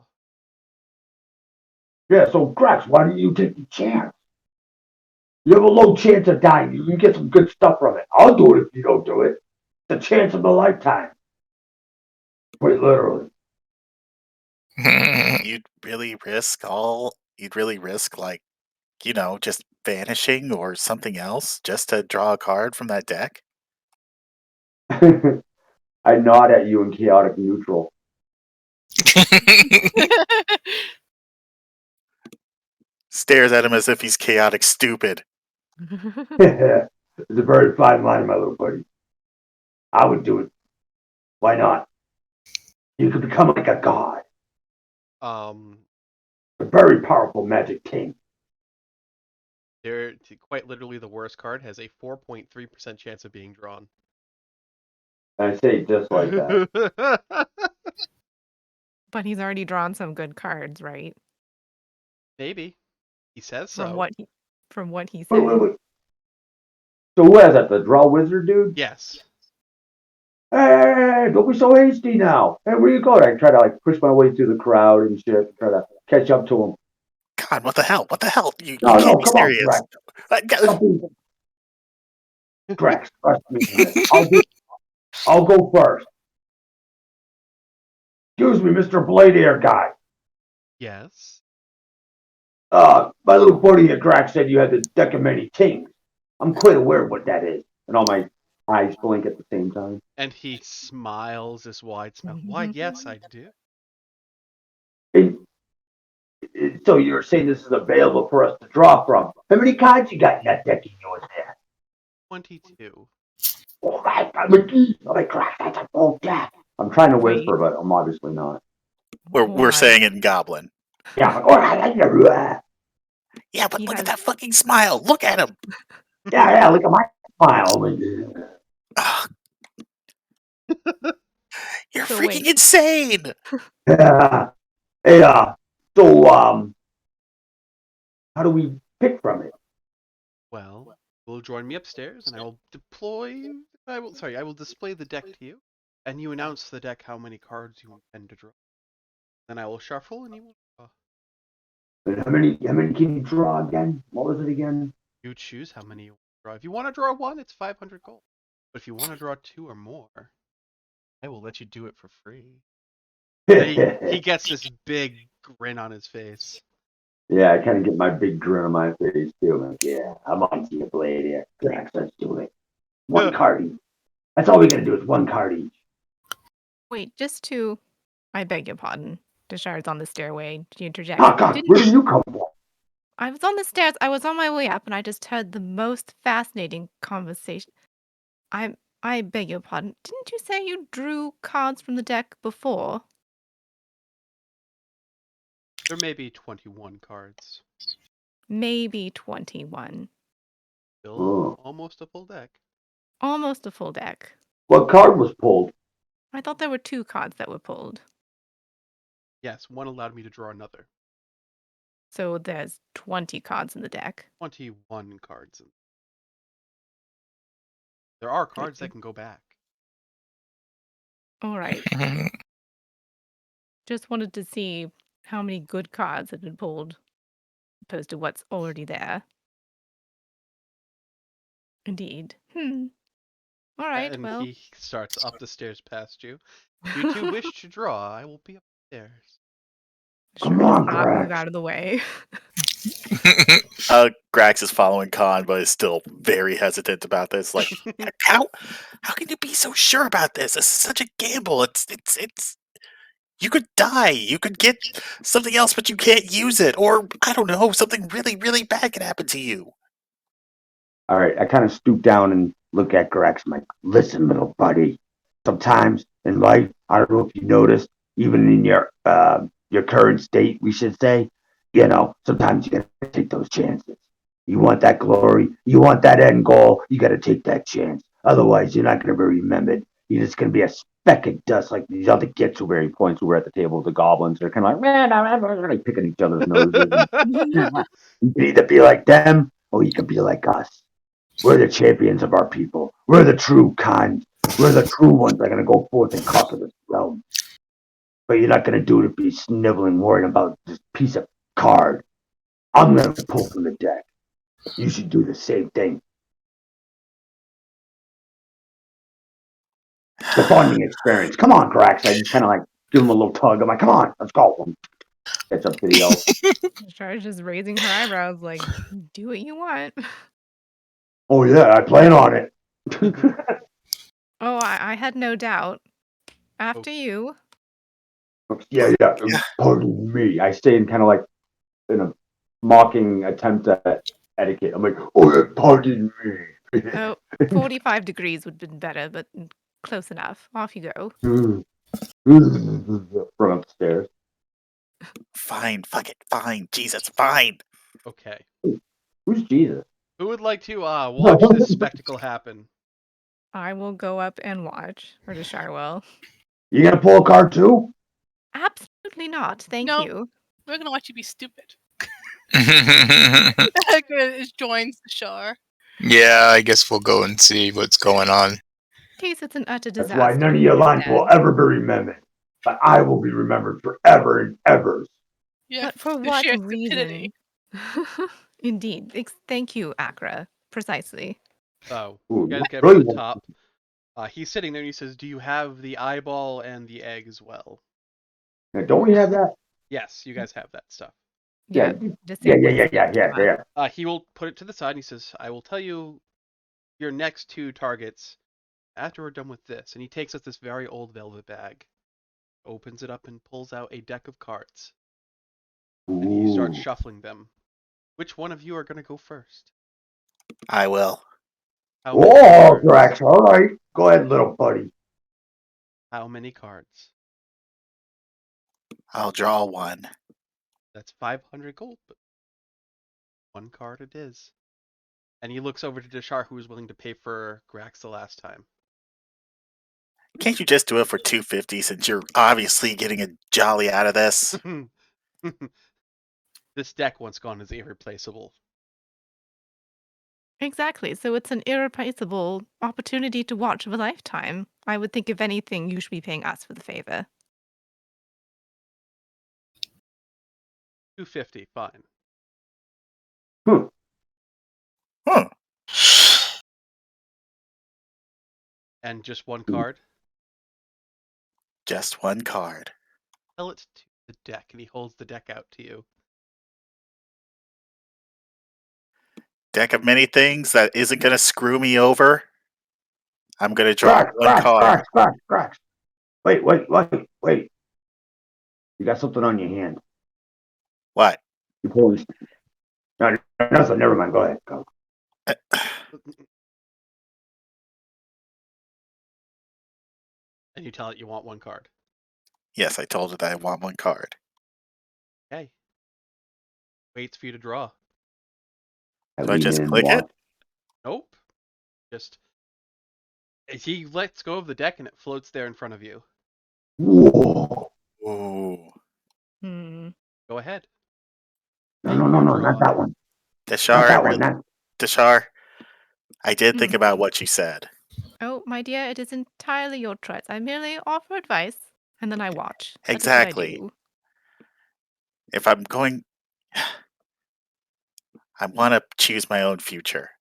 Yeah, so Grax, why don't you take the chance? You have a low chance of dying. You can get some good stuff from it. I'll do it if you don't do it. It's a chance of a lifetime. Quite literally. You'd really risk just vanishing or something else just to draw a card from that deck? I nod at you in chaotic neutral. Stares at him as if he's chaotic stupid. It's a very fine line, my little buddy. I would do it. Why not? You could become like a god, Um, a very powerful magic king. quite literally the worst card has a 4.3% chance of being drawn. I say it just like that. But he's already drawn some good cards, right? Maybe. He says From so. what he Wait, said. wait, wait. So who has that? The draw wizard dude? Yes. Hey, don't be so hasty now. Hey, where you going? I try to like push my way through the crowd and shit, try to catch up to him. God, what the hell? What the hell? You No, can't be come on, serious. Drax. Drax, trust me on this. I'll go first. Excuse me, Mr. Blade Air guy. Yes. My little buddy here, Drax, said you had the deck of many kings. I'm quite aware of what that is. And all my eyes blink at the same time. And he smiles this wide smile. Why, yes, I do. And, so you're saying this is available for us to draw from. How many cards you got in that deck of yours there? 22. Oh my God, McGee. Oh my God, that's a full deck. I'm trying to Wait. whisper, but I'm obviously not. We're What? saying it in Goblin. Yeah, I'm like, oh, Yeah, but He look at has- that fucking smile. Look at him. Yeah, look at my smile. Ugh, you're So freaking wait. insane. Yeah. Hey, so, how do we pick from it? Well, will join me upstairs, and I will deploy. I will display the deck to you, and you announce the deck how many cards you intend to draw. Then I will shuffle, and you will draw. And how many can you draw again? What was it again? You choose how many you want to draw. If you want to draw one, it's 500 gold. But if you want to draw two or more, I will let you do it for free. He gets this big grin on his face. Yeah, I kind of get my big grin on my face too. Like, yeah, I'm on to your blade here. Drax, let's do it. One card each. That's all we gotta do is one card each. Wait, just to. I beg your pardon. Deshire's on the stairway. To interject. Oh, God, where did you come from? I was on the stairs. I was on my way up, and I just heard the most fascinating conversation. I beg your pardon. Didn't you say you drew cards from the deck before? There may be 21 cards. Maybe 21. Still Oh. almost a full deck. Almost a full deck. What card was pulled? I thought there were 2 cards that were pulled. Yes, one allowed me to draw another. So there's 20 cards in the deck. 21 cards. There are cards that can go back. All right. Just wanted to see how many good cards had been pulled opposed to what's already there. Indeed. All right, And well. he starts up the stairs past you. If you two wish to draw, I will be upstairs. Come Sure does on, not move Grax. out of the way. Grax is following Khan, but is still very hesitant about this. Like, how can you be so sure about this? This is such a gamble. It's. You could die. You could get something else, but you can't use it. Or I don't know, something really, really bad could happen to you. All right, I kind of stoop down and look at Grax. I'm like, listen, little buddy. Sometimes in life, I don't know if you noticed, even in your current state, we should say, sometimes you gotta take those chances. You want that glory, you want that end goal, you gotta take that chance. Otherwise, you're not gonna be remembered. You're just gonna be a speck of dust like these other gets where he points who were at the table. The goblins are kind of like, man, I'm like picking each other's noses. You can either be like them or you can be like us. We're the champions of our people. We're the true kind. We're the true ones that are going to go forth and conquer this realm. But you're not going to do it to be sniveling, worrying about this piece of card. I'm going to pull from the deck. You should do the same thing. The bonding experience. Come on, Grax. I just kind of like give him a little tug. I'm like, come on, let's go. Gets up to the elf. Deshire's just raising her eyebrows like, do what you want. Oh, yeah, I plan on it. Oh, I had no doubt. After you. Yeah. Pardon me. I stay in kind of like in a mocking attempt at etiquette. I'm like, oh, yeah, pardon me. Oh, 45 degrees would have been better, but close enough. Off you go. From upstairs. Fine, fuck it, fine, Jesus, fine. Okay. Who's Jesus? Who would like to watch this spectacle happen? I will go up and watch. Or Deshire will. You gonna pull a card too? Absolutely not. Thank No. you. We're gonna watch you be stupid. It joins the Shar. Yeah, I guess we'll go and see what's going on. In case it's an utter That's disaster. why none of your lines will instead. ever be remembered. But I will be remembered forever and ever. Yeah, But for the what sheer reason? stupidity. Indeed. Thank you, Akra. Precisely. So, Ooh, you guys get up really? to the top. He's sitting there and he says, do you have the eyeball and the egg as well? Now, don't we have that? Yes, you guys have that stuff. Yeah. Yeah. Just Yeah. say what's next. He will put it to the side and he says, I will tell you your next two targets after we're done with this. And he takes us this very old velvet bag, opens it up and pulls out a deck of cards. And he starts Ooh. shuffling them. Which one of you are going to go first? I will. How many Oh, cards? Drax. All right. Go ahead, little buddy. How many cards? I'll draw one. That's 500 gold. 1 card it is. And he looks over to Deshar, who is willing to pay for Grax the last time. Can't you just do it for 250 since you're obviously getting a jolly out of this? This deck, once gone, is irreplaceable. Exactly. So it's an irreplaceable opportunity to watch of a lifetime. I would think, if anything, you should be paying us for the favor. 250, fine. Huh. And just 1 card. Just 1 card. Tell it to the deck, and he holds the deck out to you. Deck of many things that isn't going to screw me over. I'm going to draw 1 card. Grax. Wait. You got something on your hand. What? You pulling? No, nothing. Never mind. Go ahead. Go. And you tell it you want 1 card. Yes, I told it that I want 1 card. Okay. Waits for you to draw. Do I just click it? Nope. Just he lets go of the deck and it floats there in front of you. Whoa. Ooh. Go ahead. No, not that one. Deshar, I did think about what you said. Oh, my dear, it is entirely your choice. I merely offer advice, and then I watch. Exactly. That is what If I'm going, I want to choose my own future.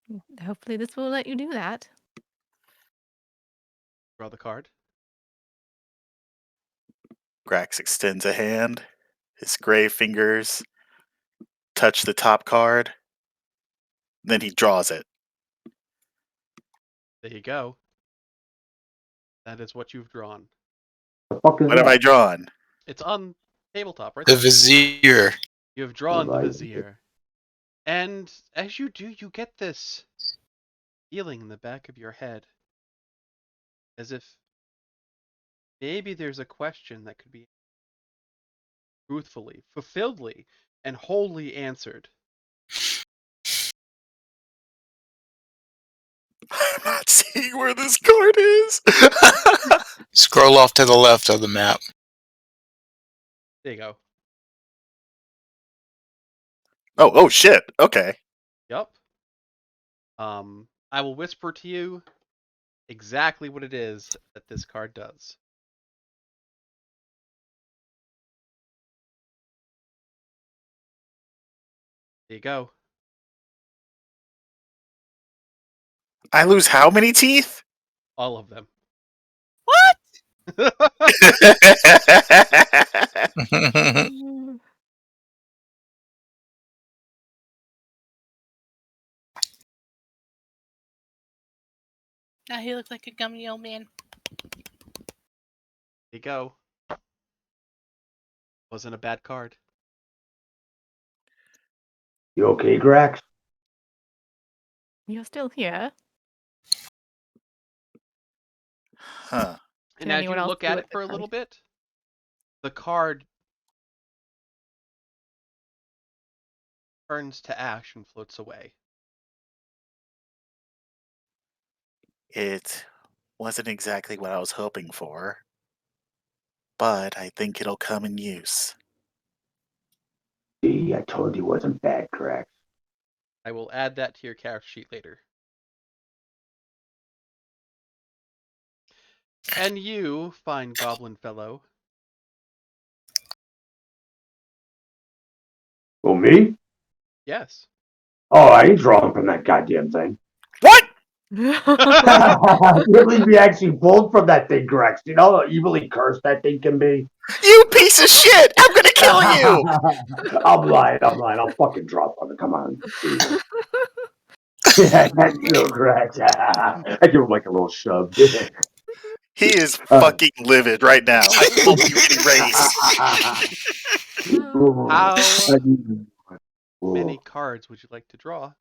I do. Hopefully this will let you do that. Draw the card. Grax extends a hand. His gray fingers touch the top card. Then he draws it. There you go. That is what you've drawn. The fuck is What have I drawn? It's on tabletop, right? The vizier. You have drawn the Right. vizier. And as you do, you get this feeling in the back of your head. As if maybe there's a question that could be truthfully, fulfilledly, and wholly answered. I'm not seeing where this card is. Scroll off to the left of the map. There you go. Oh shit. Okay. Yup. I will whisper to you exactly what it is that this card does. There you go. I lose how many teeth? All of them. What? Now he looks like a gummy old man. There you go. Wasn't a bad card. You okay, Grax? You're still here. Huh. And Can as you anyone else look do at it it for a this little time? bit, the card turns to ash and floats away. It wasn't exactly what I was hoping for, but I think it'll come in use. See, I told you it wasn't bad, Grax. I will add that to your character sheet later. And you, fine goblin fellow. Oh, me? Yes. Oh, I ain't drawing from that goddamn thing. What? I can't believe you actually pulled from that thing, Grax. You know how evilly cursed that thing can be? You piece of shit! I'm gonna kill you! I'm lying. I'll fucking drop on it. Come on. Jesus. Yeah, that's so Grax. I give him like a little shove. He is fucking livid right now. I hope you erase. How Ooh. many cards would you like to draw?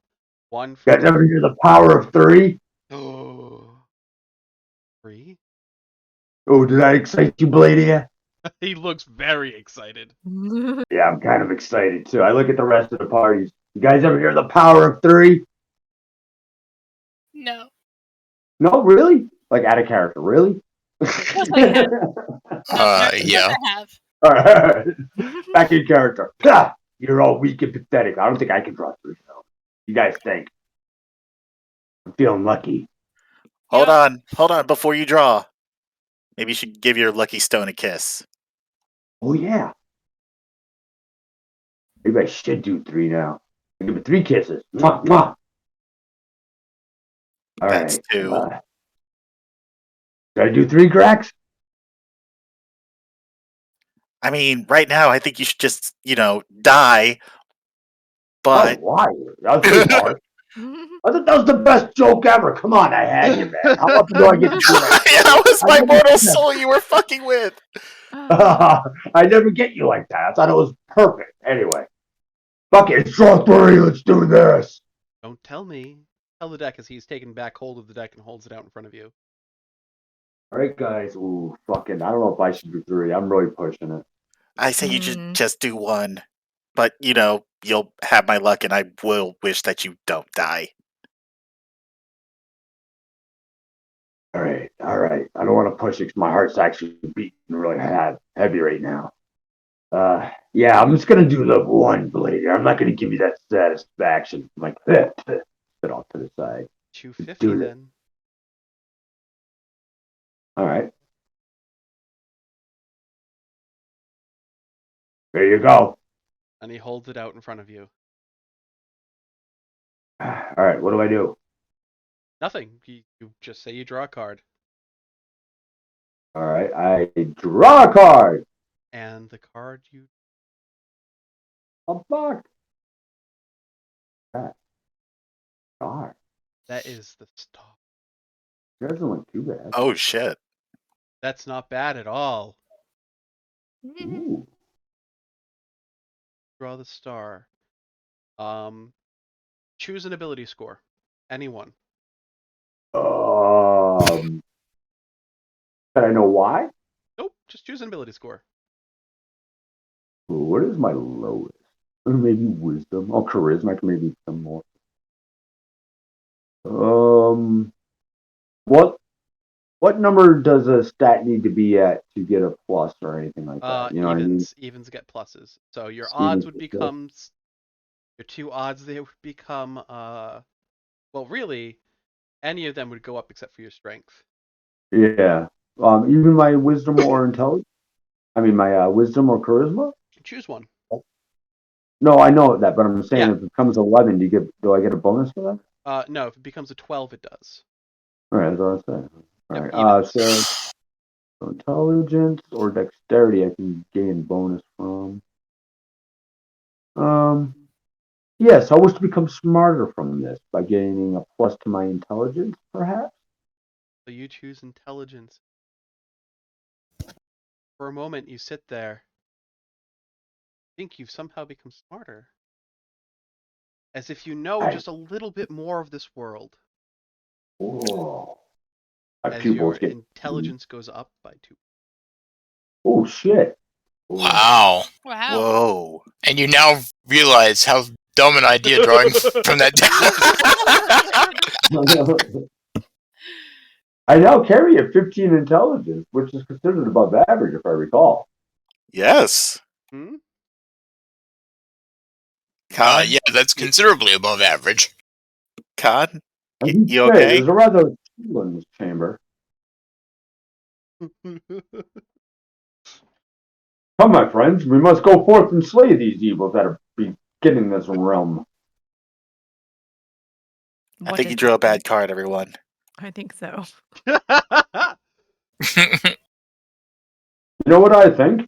One You guys for ever hear the power of 3? oh, 3. Oh, did I excite you, Bladia? He looks very excited. Yeah, I'm kind of excited too. I look at the rest of the parties. You guys ever hear the power of three? No. No, really? Like out of character, really? Of course I have. Of Yeah. course I have. All right. Back in character. Pah! You're all weak and pathetic. I don't think I can draw three. So. You guys think? I'm feeling lucky. Hold Yeah. on before you draw. Maybe you should give your lucky stone a kiss. Oh yeah. Maybe I should do three now. I'll give it 3 kisses. Mwah, mwah. All That's right. 2. Did I do 3 cracks? I mean, right now I think you should just, die. Oh, But why? That was pretty hard. I thought that was the best joke ever. Come on, I had you, man. How often do I get to do that? that was my mortal soul you were fucking with. I never get you like that. I thought it was perfect. Anyway. Fuck it. It's draw 3. Let's do this. Don't tell me. Tell the deck as he's taken back hold of the deck and holds it out in front of you. All right, guys. Ooh, fucking. I don't know if I should do 3. I'm really pushing it. I say you should just do 1. But, you'll have my luck and I will wish that you don't die. All right. I don't want to push it because my heart's actually beating really heavy right now. Yeah, I'm just gonna do the 1 blade. I'm not gonna give you that satisfaction. I'm like, spit off to the side. 250 Do it. then. All right. There you go. And he holds it out in front of you. All right. What do I do? Nothing. You just say you draw a card. All right. I draw a card. And the card you... A buck. That star. That is the star. That doesn't look too bad. Oh, shit. That's not bad at all. Ooh. Draw the star. Choose an ability score. Anyone. Can I know why? Nope. Just choose an ability score. What is my lowest? Maybe wisdom. Oh, charisma. I can maybe some more. What number does a stat need to be at to get a plus or anything like that? You know Evens. what I mean? Evens get pluses. So your Evens odds would get plus. become... Your 2 odds, they would become... Well, really, any of them would go up except for your strength. Yeah. Even my wisdom or intelligence. I mean, my wisdom or charisma. Choose one. No, I know that, but I'm saying Yeah. if it becomes 11, do I get a bonus for that? No, if it becomes a 12, it does. All right, that's what I'm saying. All Yep, right. evens. So intelligence or dexterity, I can gain bonus from. Yes, I wish to become smarter from this by gaining a plus to my intelligence, perhaps. So you choose intelligence. For a moment, you sit there. Think you've somehow become smarter. As if you know just a little bit more of this world. Whoa. My As your pupils get. intelligence goes up by 2. Oh shit! Wow. Wow. Whoa. And you now realize how dumb an idea drawing from that I now carry a 15 intelligence, which is considered above average, if I recall. Yes. Hmm? Con, yeah, that's considerably above average. Con, I did you say, okay? there's a rather chill in this chamber. Come, my friends, we must go forth and slay these evils that are beginning this realm. I think you drew a bad card, everyone. I think so. You know what I think?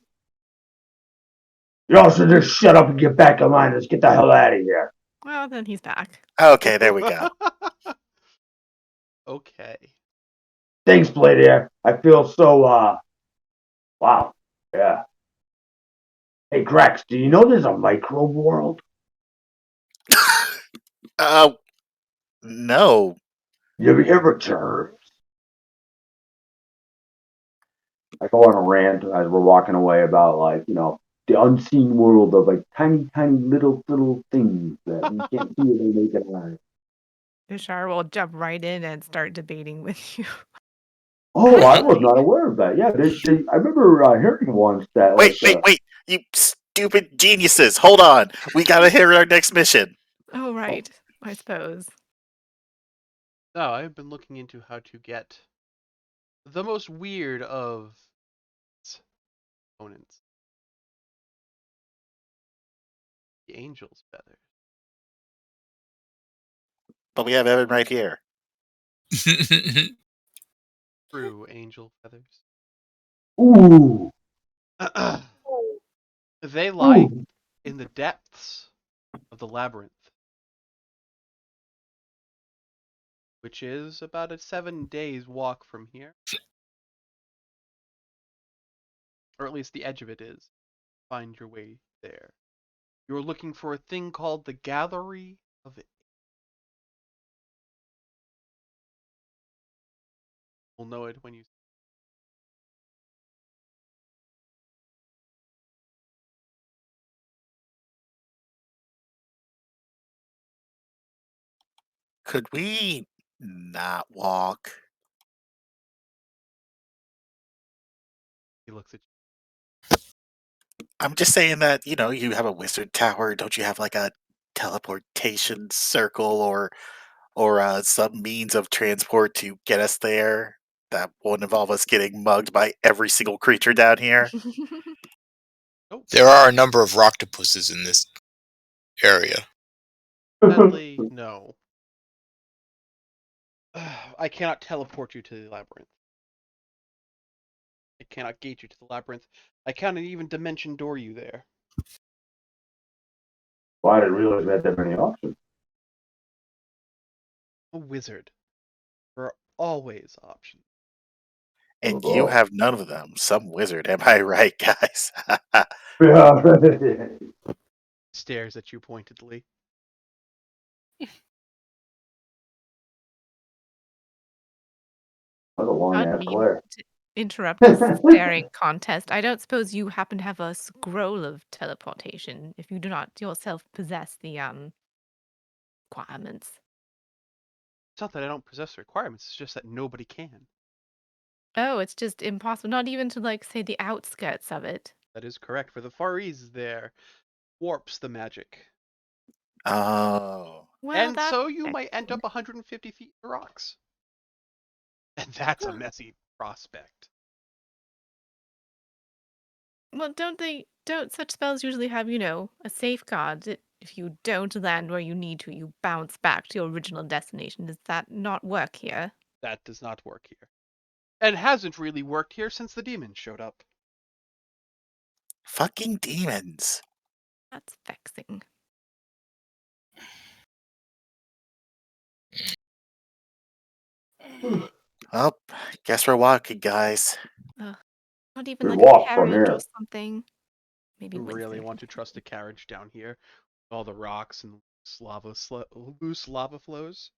Y'all should just shut up and get back in line. Let's get the hell out of here. Well, then he's back. Okay, there we go. Okay. Thanks, Blade Air. I feel so, wow. Yeah. Hey, Grex, do you know there's a microbe world? No. You ever germs? I go on a rant as we're walking away about like, the unseen world of like tiny, tiny little things that we can't see with our naked eye. Ishar will jump right in and start debating with you. Oh, I was not aware of that. Yeah, I remember hearing once that Wait, like wait, wait! You stupid geniuses! Hold on. We gotta hear our next mission. Oh, right. I suppose. No, I've been looking into how to get the most weird of opponents. The angel's feather. But we have Evan right here. True angel feathers. ooh, They lie ooh. in the depths of the labyrinth, which is about a 7 days walk from here. Or at least the edge of it is. Find your way there. You're looking for a thing called the Gallery of It. You'll know it when you. Could we not walk? He looks at I'm just saying that, you have a wizard tower. Don't you have like a teleportation circle or some means of transport to get us there that won't involve us getting mugged by every single creature down here? you. Oh, There are a number of octopuses in this area. sadly, no. I cannot teleport you to the labyrinth. I cannot gate you to the labyrinth. I cannot even dimension door you there. Well, I didn't realize we had that many options. A wizard. There are always options. And you Oh. have none of them. Some wizard, am I right, guys? Yeah, right. Stares at you pointedly. That's a long Pardon ass me glare. to interrupt this staring contest. I don't suppose you happen to have a scroll of teleportation if you do not yourself possess the requirements. It's not that I don't possess the requirements, it's just that nobody can. Oh, it's just impossible. Not even to like say the outskirts of it. That is correct, for the Far East there warps the magic. Oh. Well, And that's so you might end vexing. up 150 feet in the rocks. And that's a messy prospect. Well, don't such spells usually have, a safeguard that if you don't land where you need to, you bounce back to your original destination. Does that not work here? That does not work here. And hasn't really worked here since the demons showed up. Fucking demons. That's vexing. Well, guess we're walking, guys. Ugh. Not even We like a walk from carriage or here. something. Maybe You really Winston want can to take trust a carriage down here? All the rocks and loose lava flows?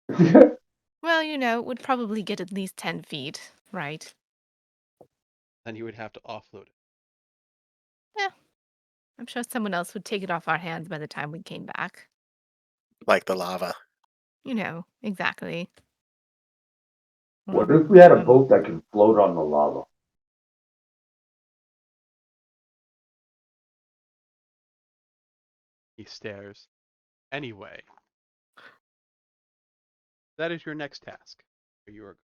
it. Well, it would probably get at least 10 feet, right? Then you would have to offload it. Yeah. I'm sure someone else would take it off our hands by the time we came back. Like the lava. Exactly. What if we had a boat that can float on the lava? He stares. Anyway, that is your next task. You are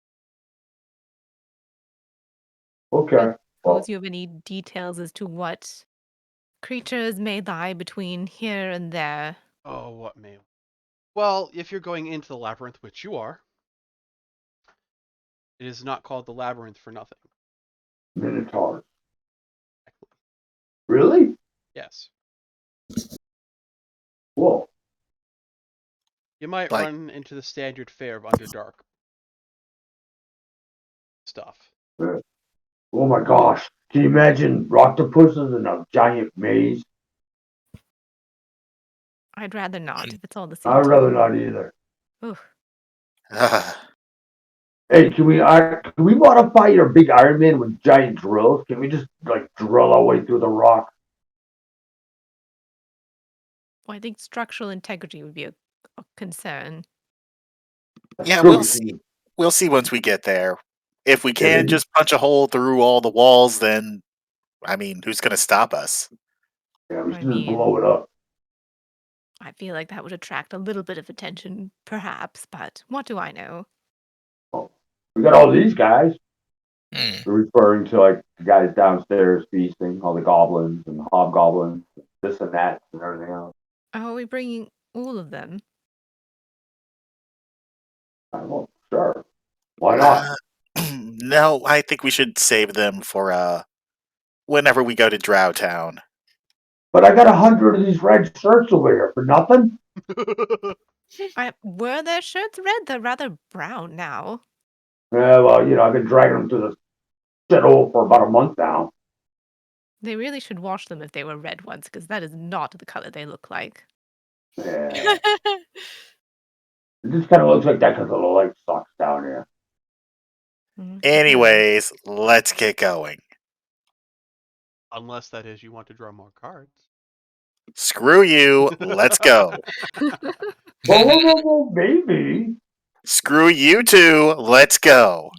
Okay. Well, Suppose you have any details as to what creatures may lie between here and there? Oh, what may? Well, if you're going into the labyrinth, which you are, it is not called the labyrinth for nothing. minotaurs. Really? Yes. Whoa. You might Like, run into the standard fare of Underdark stuff. Oh my gosh. Can you imagine octopuses in a giant maze? I'd rather not if it's all the I'd same to rather you. not either. Oof. Hey, can we modify your big Iron Man with giant drills? Can we just like drill our way through the rock? Well, I think structural integrity would be a concern. Yeah, True, we'll see. We'll see once we get there. If we Yeah, can just punch a hole through all the walls, then I mean, who's going to stop us? Yeah, we I should just mean, blow it up. I feel like that would attract a little bit of attention, perhaps, but what do I know? Oh, we got all these guys. Hmm. We're referring to like the guys downstairs feasting, all the goblins and hobgoblins, this and that and everything else. Are we bringing all of them? Well, sure. Why not? Uh, no, I think we should save them for whenever we go to Drow Town. But I got 100 of these red shirts over here for nothing. Were their shirts red? They're rather brown now. Yeah, well, I've been dragging them to the shithole for about a month now. They really should wash them if they were red ones, because that is not the color they look like. Yeah, it just kind of looks like that because of the light sucks down here. Mm, Anyways, let's get going. Unless that is you want to draw more cards. Screw you, let's go. Whoa, baby. Screw you two, let's go.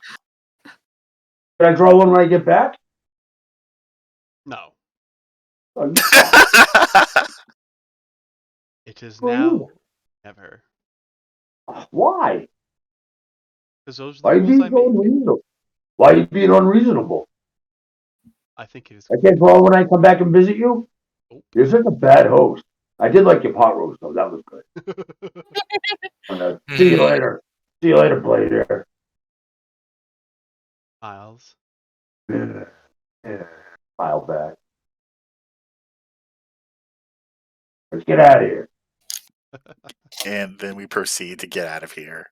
Can I draw one when I get back? No. Oh, you fuck. It is Screw now you. or never. Why? Because those are Why the are you rules being I so make. unreasonable? Why are you being unreasonable? I think it is. I can't draw when I come back and visit you? Nope. You're such a bad host. I did like your pot roast, though. That was good. See you later. See you later, Blader. Miles. Yeah, file back. Let's get out of here. And then we proceed to get out of here.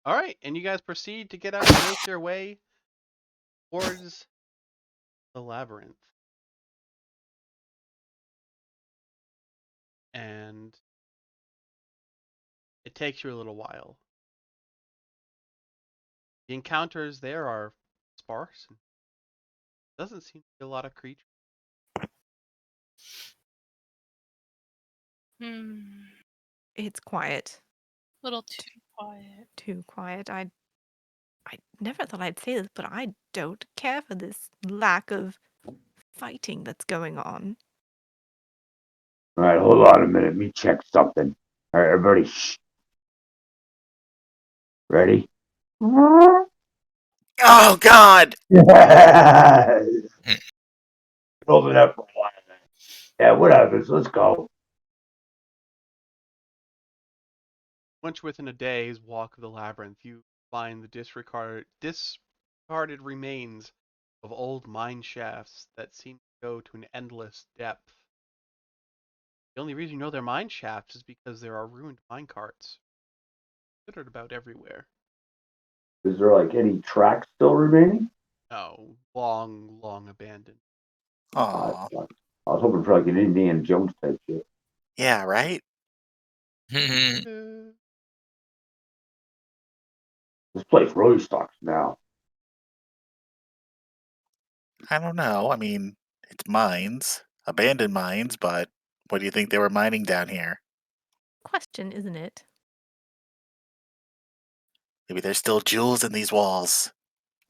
All right, and you guys proceed to get out and make your way towards the labyrinth. And it takes you a little while. The encounters there are sparse. And doesn't seem to be a lot of creatures. It's quiet. Little too quiet. Too quiet. I never thought I'd say this, but I don't care for this lack of fighting that's going on. All right, hold on a minute. Let me check something. All right, everybody, shh. Ready? Oh, God! Yes. Building up for a while. Yeah, whatever. Let's go. Once within a day's walk of the labyrinth, you find the discarded remains of old mine shafts that seem to go to an endless depth. The only reason you know they're mine shafts is because there are ruined mine carts littered about everywhere. Is there like any tracks still remaining? No, long, long abandoned. Aw. I was hoping for like an Indiana Jones type shit. Yeah, right? Uh, This place really sucks now. I don't know. I mean, it's mines, abandoned mines, but what do you think they were mining down here? Question, isn't it? Maybe there's still jewels in these walls.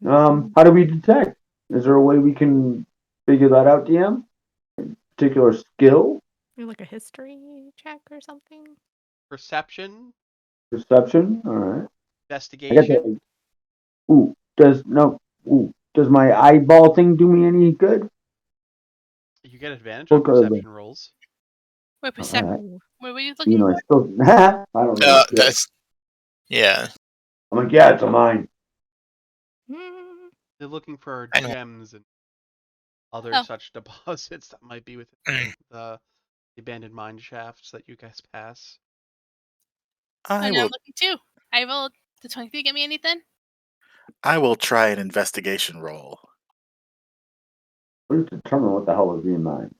How do we detect? Is there a way we can figure that out, DM? Particular skill? Like a history check or something? Perception, Perception? Alright. I got investigation. that. Does my eyeball thing do me any good? You get advantage on perception rolls. Wait, perception. Alright. What were you looking I for? still I don't know. Shit. That's yeah. I'm like, yeah, it's a mine. Mm, They're looking for I know. gems and other Oh. such deposits that might be within the abandoned mine shafts that you guys pass. I I'm will. looking too. I rolled the 23. Get me anything? I will try an investigation roll, Let's determine what the hell is being mined.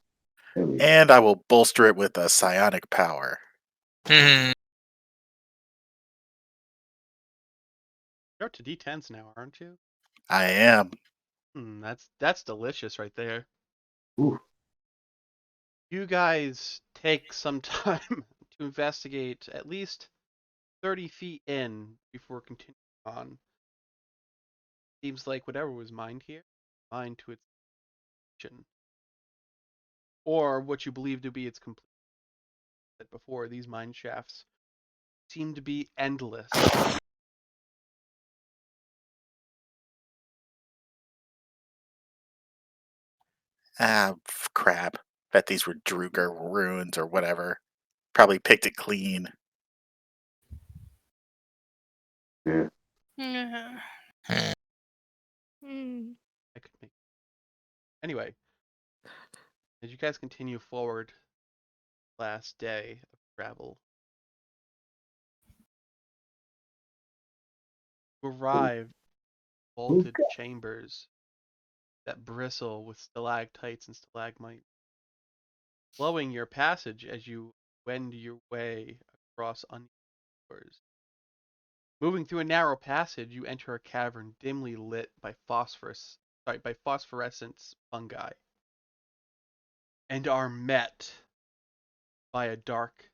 There we go. and I will bolster it with a psionic power. Mhm. You're up to D10s now, aren't you? I am. That's delicious right there. Ooh. You guys take some time to investigate at least 30 feet in before continuing on. Seems like whatever was mined here, mined to its completion. Or what you believe to be its completion. Before, these mine shafts seem to be endless. Crap. Bet these were Druger ruins or whatever. Probably picked it clean. Yeah. Yeah. Hmm. I could make. Anyway, as you guys continue forward, last day of travel, you arrive at vaulted Okay. chambers that bristle with stalactites and stalagmites, slowing your passage as you wend your way across uneven floors. Moving through a narrow passage, you enter a cavern dimly lit by phosphorescent fungi, and are met by a dark.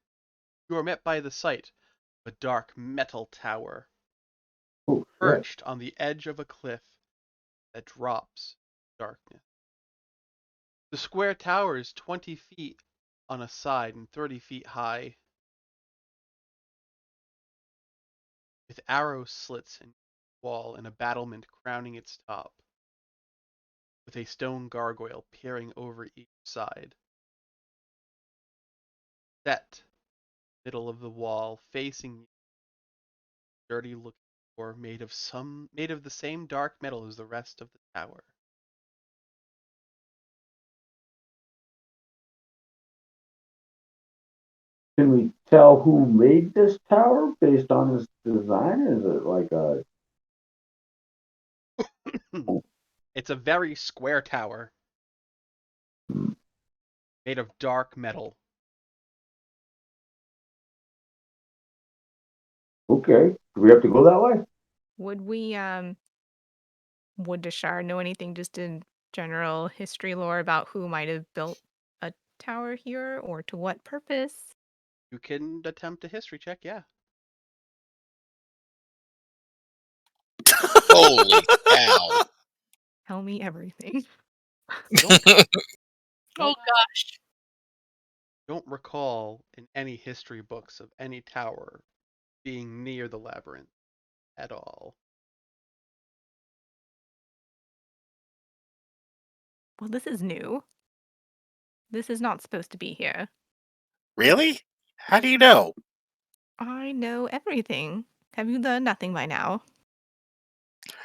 You are met by the sight of a dark metal tower Oh shit. perched on the edge of a cliff that drops darkness. The square tower is 20 feet on a side and 30 feet high, with arrow slits in each wall and a battlement crowning its top, with a stone gargoyle peering over each side. Set middle of the wall, facing you, dirty looking door made of the same dark metal as the rest of the tower. Can we tell who made this tower based on its design? Is it like a It's a very square tower made of dark metal. okay? Do we have to go that way? Would we would Dashar know anything just in general history lore about who might have built a tower here or to what purpose? You can attempt a history check, yeah. Holy cow. Tell me everything. Don't Oh gosh. don't recall in any history books of any tower being near the labyrinth at all. Well, this is new. This is not supposed to be here. Really? How do you know? I know everything. Have you learned nothing by now?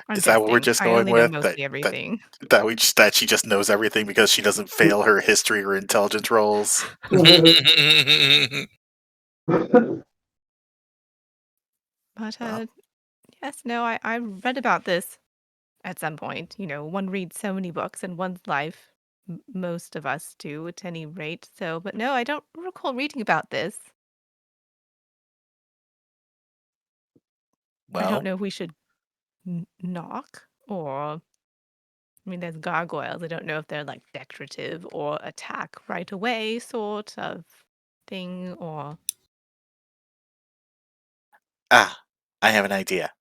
I'm Is that what we're jesting. just I going only know with? That mostly that everything. that she just knows everything because she doesn't fail her history or intelligence rolls? But Well, yes, no, I read about this at some point. You know, one reads so many books in one's life. Most of us do at any rate. So, but no, I don't recall reading about this. I don't well, know if we should knock or. I mean, there's gargoyles. I don't know if they're like decorative or attack right away sort of thing or. I have an idea.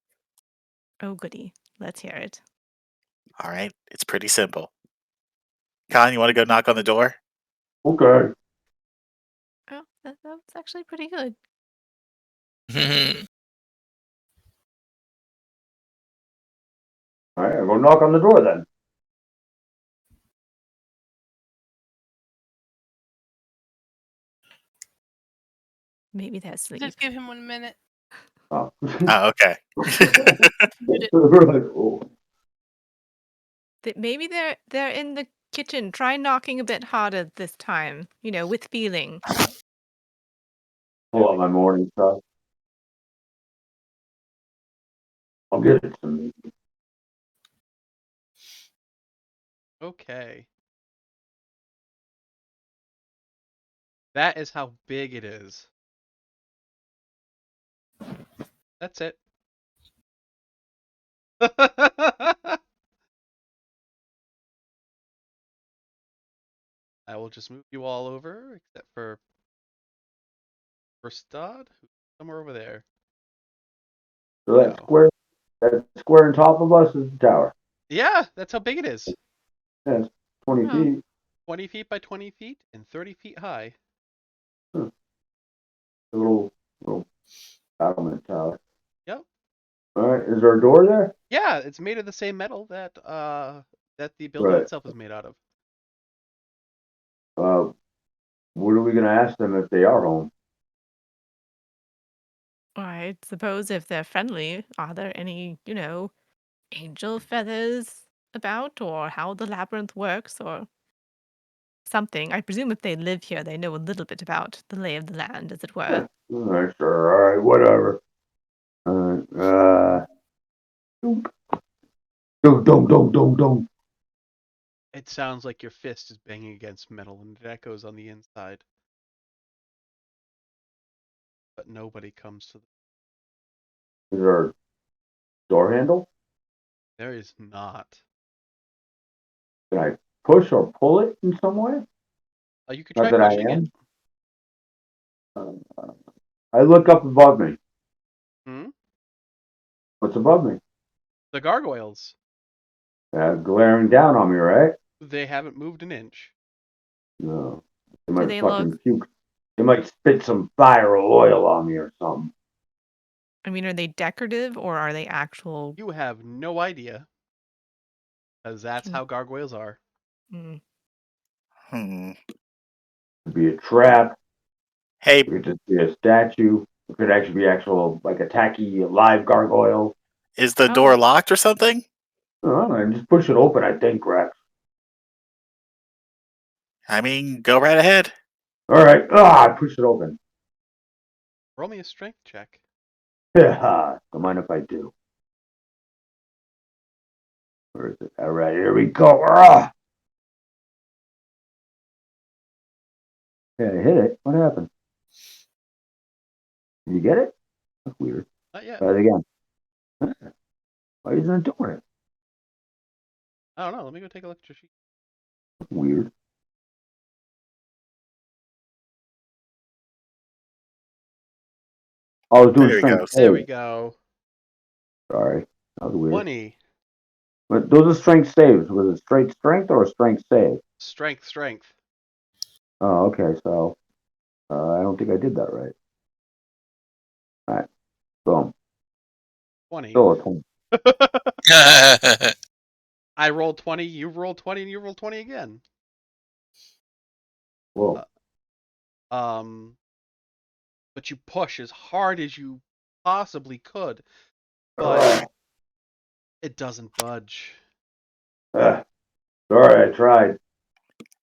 Oh, goody. Let's hear it. All right, it's pretty simple. Colin, you want to go knock on the door? Okay. Oh, that's actually pretty good. All right, I'll go knock on the door then. Maybe they're asleep. Just give him 1 minute. Oh. Oh, okay. We're like, oh. Maybe they're in the kitchen. Try knocking a bit harder this time. You know, with feeling. Pull out my morning stuff. I'll get it some. Okay. That is how big it is. That's it. I will just move you all over, except for Verstad, who's somewhere over there. So that square on top of us is the tower. Yeah, that's how big it is. Yeah, it's 20 Oh. feet. 20 feet by 20 feet and 30 feet high. A little battlement tower. Yep. All right, is there a door there? Yeah, it's made of the same metal that the building Right. itself is made out of. What are we gonna ask them if they are home? I suppose if they're friendly, are there any, angel feathers about, or how the labyrinth works, or something? I presume if they live here, they know a little bit about the lay of the land, as it were. All right, sure. All right, whatever. All right. Dum. It sounds like your fist is banging against metal and it echoes on the inside. But nobody comes to the... Is there a door handle? There is not. Can I push or pull it in some way? Oh, you could Not try that I pushing it. am. I look up above me. Hmm? What's above me? The gargoyles. Glaring down on me, right? They haven't moved an inch. No. They Do might they fucking look? puke. They might spit some fire or oil on me or something. I mean, are they decorative or are they actual? You have no idea. Because that's Can, how gargoyles are. mm, Hmm. It'd be a trap. Hey, It could just be a statue. It could actually be like a tacky live gargoyle. is the oh, door locked or something? I don't know, just push it open, I think, Rex. I mean, go right ahead. All right. I pushed it open. Roll me a strength check. Don't mind if I do. Where is it? All right, here we go. Yeah, I hit it. What happened? Did you get it? That's weird. Not yet. Try it again. Why isn't it doing it? I don't know. Let me go take a look at your sheet. That's weird. I was doing There we strength go. There we save. go. Sorry. That was weird. 20. But those are strength saves. Was it straight strength or a strength save? Strength. Oh, okay. So I don't think I did that right. All right. Boom. 20. Still a 20. I rolled 20, you rolled 20, and you rolled 20 again. Whoa. Um, but you push as hard as you possibly could, but it doesn't budge. Sorry, I tried.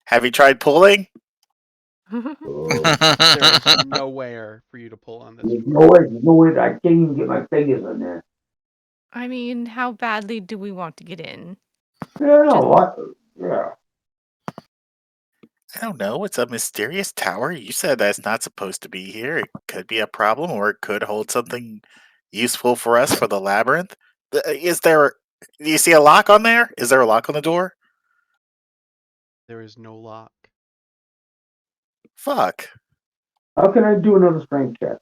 Have you tried pulling? There is nowhere for you to pull on this There's drawer. no way. I can't even get my fingers in there. I mean, how badly do we want to get in? Yeah, no, Just what? Yeah. I don't know. It's a mysterious tower. You said that's not supposed to be here. It could be a problem, or it could hold something useful for us for the labyrinth. Is there? Do you see a lock on there? Is there a lock on the door? There is no lock. Fuck. How can I do another strength check?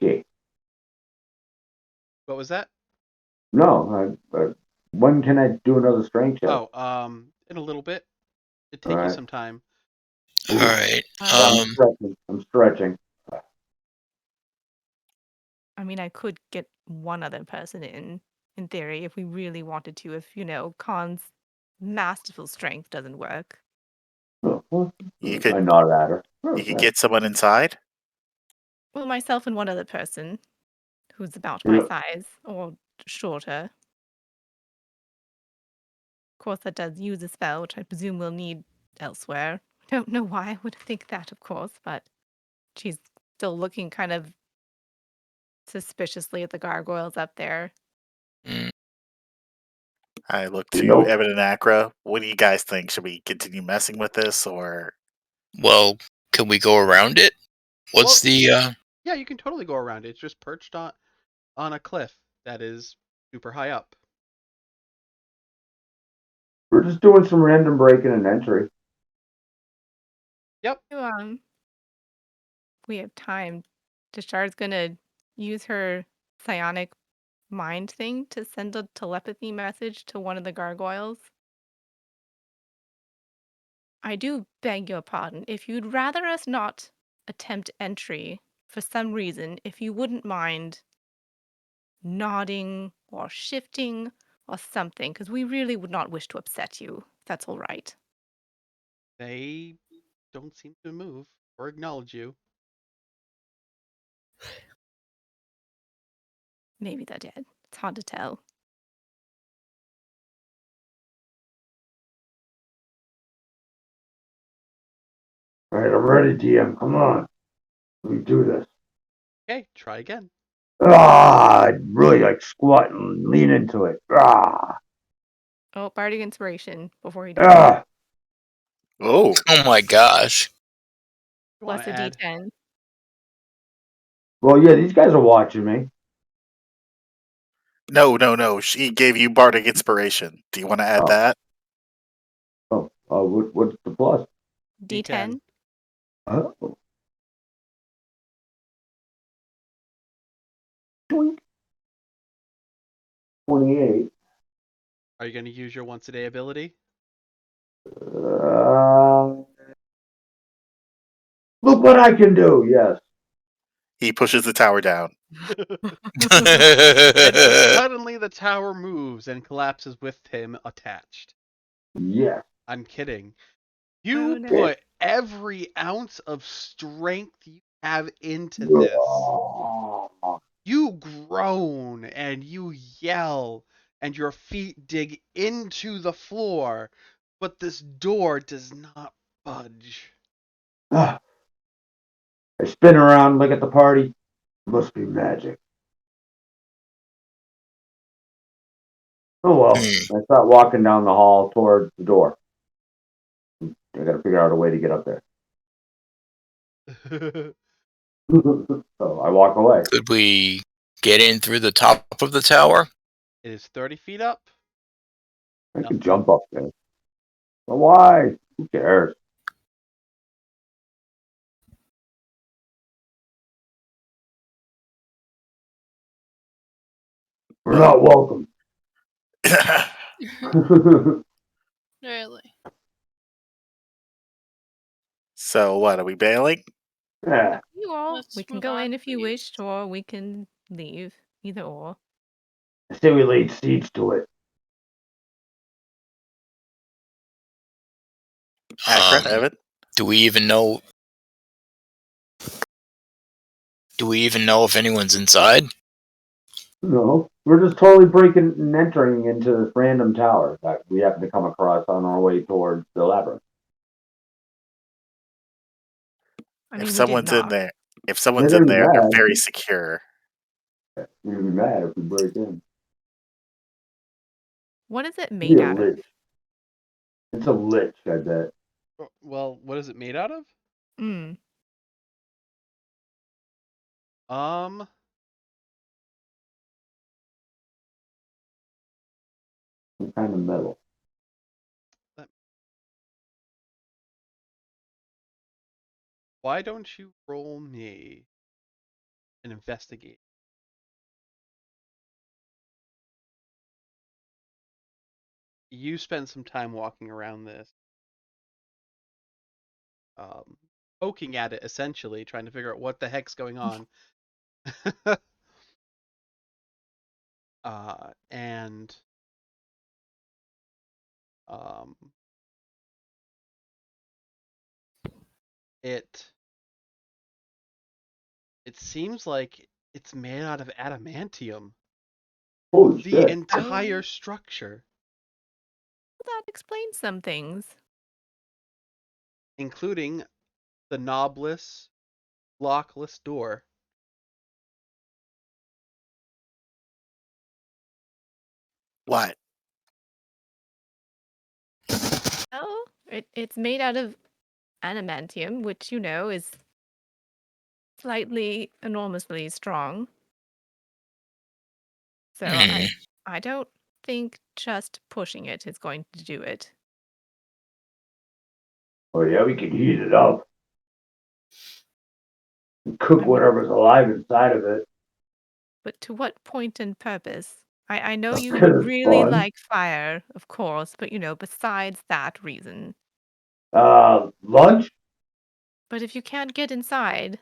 Okay. What was that? No. When can I do another strength check? Oh, in a little bit. It'd All take you right. some time. All right. I'm stretching. I'm stretching. I mean, I could get one other person in theory, if we really wanted to, if, Khan's masterful strength doesn't work. Well, You I could nod at her. you could get someone inside. Well, myself and one other person who's about my Yeah. size or shorter. Of course, that does use a spell, which I presume we'll need elsewhere. I don't know why I would think that, of course, but she's still looking kind of suspiciously at the gargoyles up there. Mm. I look You to know, Evan and Akra. What do you guys think? Should we continue messing with this, or Well, can we go around it? What's Well, the yeah, you can totally go around it. It's just perched on a cliff that is super high up. we're just doing some random breaking and entry. Yep. We have time. Deshar's gonna use her psionic mind thing to send a telepathy message to one of the gargoyles. I do beg your pardon. If you'd rather us not attempt entry for some reason, if you wouldn't mind nodding or shifting or something, because we really would not wish to upset you. If that's all right. They don't seem to move or acknowledge you. Maybe they're dead. It's hard to tell. All right, I'm ready, DM. Come on. Let me do this. Okay, try again. I'd really like squat and lean into it. Oh, bardic inspiration before he does it. Ah. oh, oh my gosh. You want Plus to a add? d10. Well, yeah, these guys are watching me. no. She gave you bardic inspiration. Do you want to add Oh. that? What's the plus? D10. Oh. Twink. 28. Are you going to use your once a day ability? Look what I can do. Yes. He pushes the tower down. And suddenly the tower moves and collapses with him attached. Yes. I'm kidding. Oh, You no. put every ounce of strength you have into this. You groan and you yell, and your feet dig into the floor, but this door does not budge. I spin around, look at the party. Must be magic. Oh well. Hmm. I start walking down the hall towards the door. I gotta figure out a way to get up there. So I walk away. Could we get in through the top of the tower? It is 30 feet up. I Nothing. can jump up there. But why? Who cares? We're not welcome. Really. So what? Are we bailing? Yeah. You all, Let's we can move go on, in if you please. wish, or we can leave. Either or. I say we laid siege to it. Akra, Evan? Do we even know? Do we even know if anyone's inside? No, we're just totally breaking and entering into this random tower that we happen to come across on our way towards the labyrinth. I If mean, we did someone's in knock. there, if They're someone's gonna in be there, they're mad. very secure. They're gonna be mad if we break in. What is it It'll be made a out of? lich. It's a lich, I bet. Well, what is it made out of? Mm. Um, Some kind of metal. why don't you roll me an investigate? You spend some time walking around this, poking at it essentially, trying to figure out what the heck's going on. And um, it it seems like it's made out of adamantium. Holy The shit. entire structure, That explains some things. including the knobless, lockless door. What? It's made out of adamantium, which, is slightly enormously strong. So I don't think just pushing it is going to do it. Oh yeah, we can heat it up and cook I mean, whatever's alive inside of it. but to what point and purpose? I know you Because it's really fun. like fire, of course, but besides that reason. Lunch? But if you can't get inside,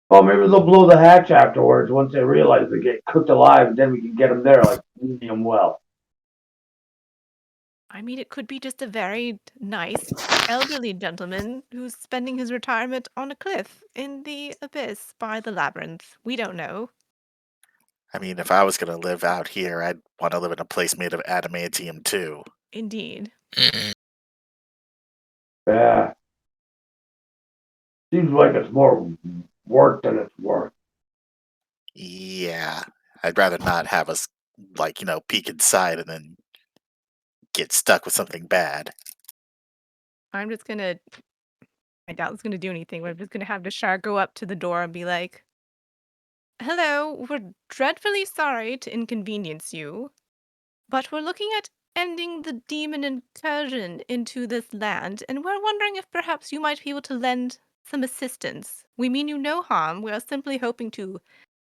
Well, maybe they'll blow the hatch afterwards once they realize they get cooked alive, and then we can get them there like medium well. I mean, it could be just a very nice elderly gentleman who's spending his retirement on a cliff in the abyss by the labyrinth. We don't know. I mean, if I was going to live out here, I'd want to live in a place made of adamantium too. Indeed. Yeah. Seems like it's more work than it's worth. Yeah, I'd rather not have us, peek inside and then get stuck with something bad. I'm just gonna. I doubt it's gonna do anything, but I'm just gonna have the shark go up to the door and be like, "Hello, we're dreadfully sorry to inconvenience you, but we're looking at ending the demon incursion into this land, and we're wondering if perhaps you might be able to lend some assistance. We mean you no harm. We are simply hoping to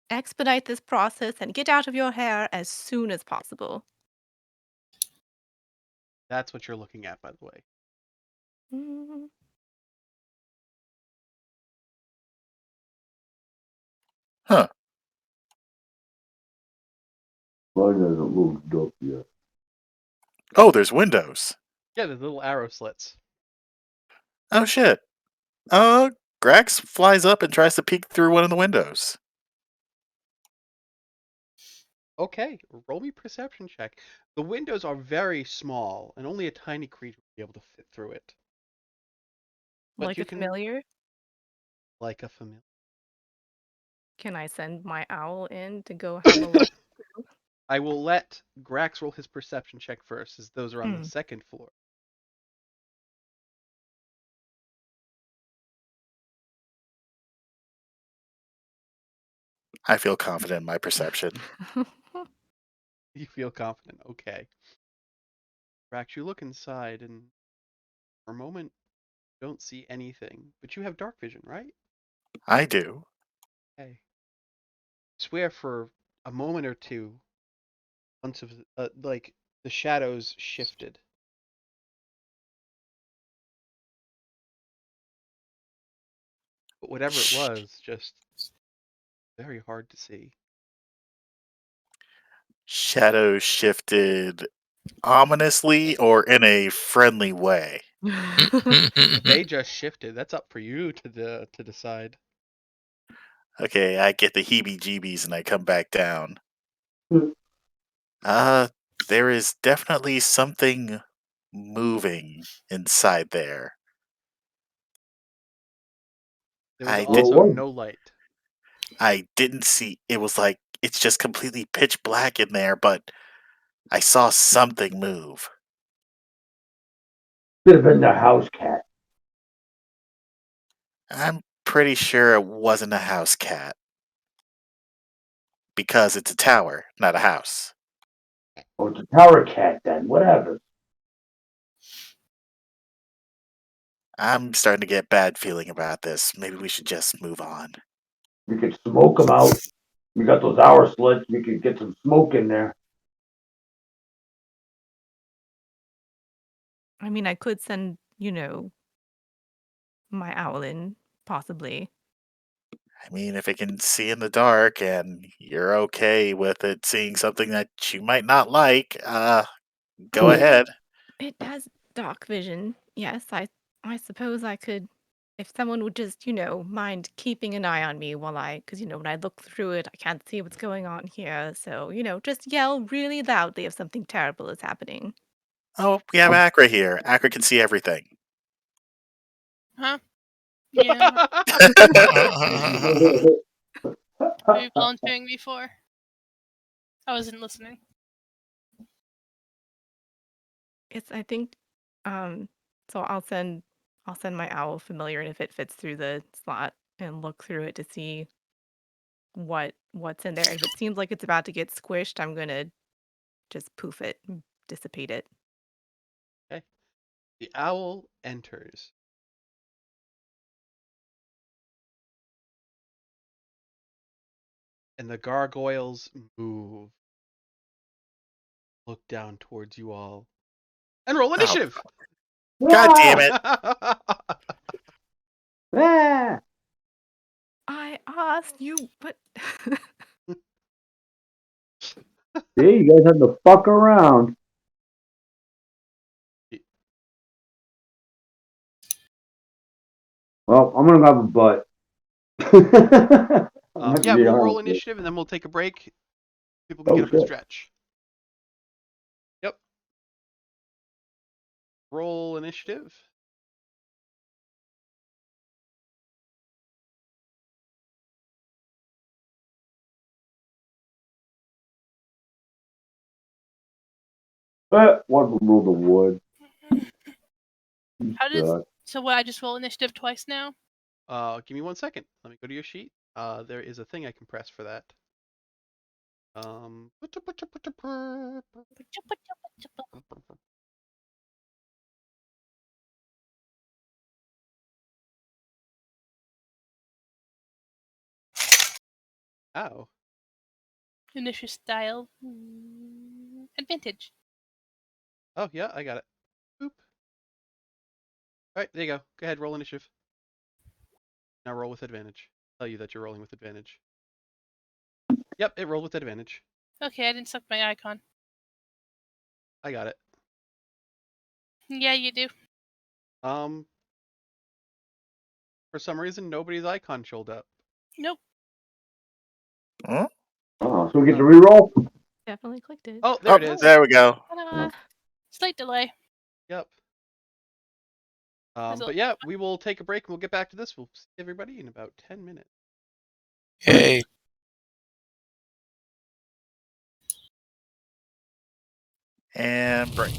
expedite this process and get out of your hair as soon as possible." That's what you're looking at, by the way. Mm. Huh. Mine hasn't moved up yet. Oh, there's windows. Yeah, the little arrow slits. Oh, shit. Grax flies up and tries to peek through one of the windows. Okay, roll me perception check. The windows are very small, and only a tiny creature will be able to fit through it. But Like you a can, familiar, like a familiar. can I send my owl in to go have a look? I will let Grax roll his perception check first, as those are on the Mm. second floor. I feel confident in my perception. You feel confident. Okay. Grax, you look inside, and for a moment, you don't see anything. But you have dark vision, right? I do. Okay. Swear for a moment or two, once of the shadows shifted. But whatever it was, just very hard to see. Shadows shifted ominously or in a friendly way. They just shifted. That's up for you to decide. Okay, I get the heebie-jeebies and I come back down. Hmm. There is definitely something moving inside there. There was I Well, did also what? no light. I didn't see it was like it's just completely pitch black in there, but I saw something move. Could have been the house cat. I'm pretty sure it wasn't a house cat because it's a tower, not a house. Oh, it's a tower cat then. Whatever. I'm starting to get bad feeling about this. Maybe we should just move on. We could smoke them out. We got those hour slits. We could get some smoke in there. I mean, I could send, my owl in, possibly. I mean, if it can see in the dark and you're okay with it seeing something that you might not like, go ahead. It has dark vision. Yes, I suppose I could, if someone would just, mind keeping an eye on me because, when I look through it, I can't see what's going on here. So, just yell really loudly if something terrible is happening. Oh, we have Acra here. Acra can see everything. Huh? Yeah. Are you volunteering before? I wasn't listening. I think, So I'll send my owl familiar, and if it fits through the slot, and look through it to see what's in there. If it seems like it's about to get squished, I'm gonna just poof it, and dissipate it. Okay. The owl enters. And the gargoyles move. Look down towards you all. And roll initiative! God damn it. Ah! I asked you, but See, you guys have to fuck around. Well, I'm gonna have a butt. Yeah, we'll roll initiative and then we'll take a break. People can get up and stretch. Yep. Roll initiative. One of them rule the wood. How does so? What? I just roll initiative twice now. Give me 1 second. Let me go to your sheet. There is a thing I can press for that. Ow. Initiative style. Advantage. Oh, yeah, I got it. Boop. Alright, there you go. Go ahead, roll initiative. Now roll with advantage. Tell you that you're rolling with advantage. Yep, it rolled with advantage. Okay, I didn't select my icon. I got it. Yeah, you do. For some reason, nobody's icon showed up. Nope. Huh? Oh, so we get to reroll? definitely clicked it. Oh, there it is. There we go. Ta-da. Slight delay. Yep. That's But yeah, we will take a break and we'll get back to this. We'll see everybody in about 10 minutes. Yay. And break.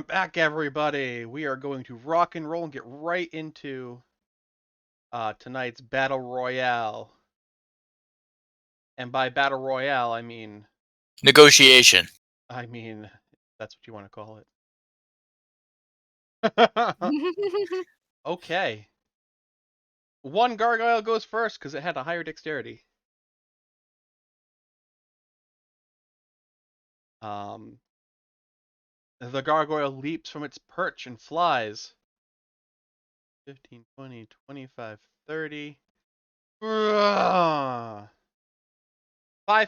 back, everybody. We are going to rock and roll and get right into tonight's Battle Royale. And by Battle Royale, I mean Negotiation. that's what you want to call it. Okay. One gargoyle goes first because it had a higher dexterity. The gargoyle leaps from its perch and flies. 15, 20, 25, 30. 5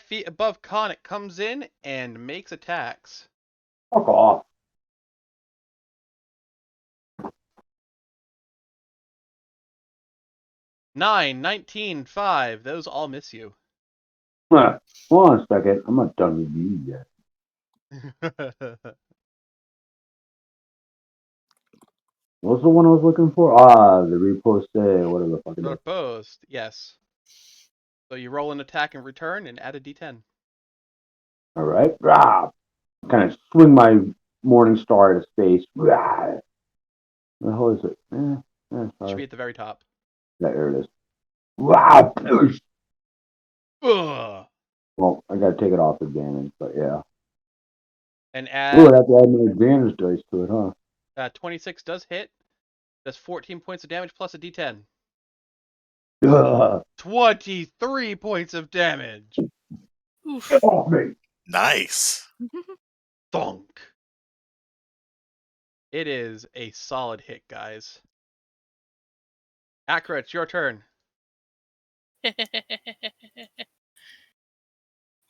feet above Con, it comes in and makes attacks. Fuck off. 9, 19, 5. Those all miss you. Hold on a second. I'm not done with you yet. What's the one I was looking for? The repost, whatever the fuck it is. Post, yes. So you roll an attack and return and add a d10. All right. Kind of swing my morning star into space. What the hell is it? Should Sorry. be at the very top. Yeah, there it is. Wow. Ugh. Well, I gotta take it off advantage, but yeah. And Ooh, I have to add my advantage dice to it, huh? 26 does hit. Does 14 points of damage plus a d10. Ugh. 23 points of damage. Oof. Get off me. Nice. Thunk. It is a solid hit, guys. Accurate, it's your turn.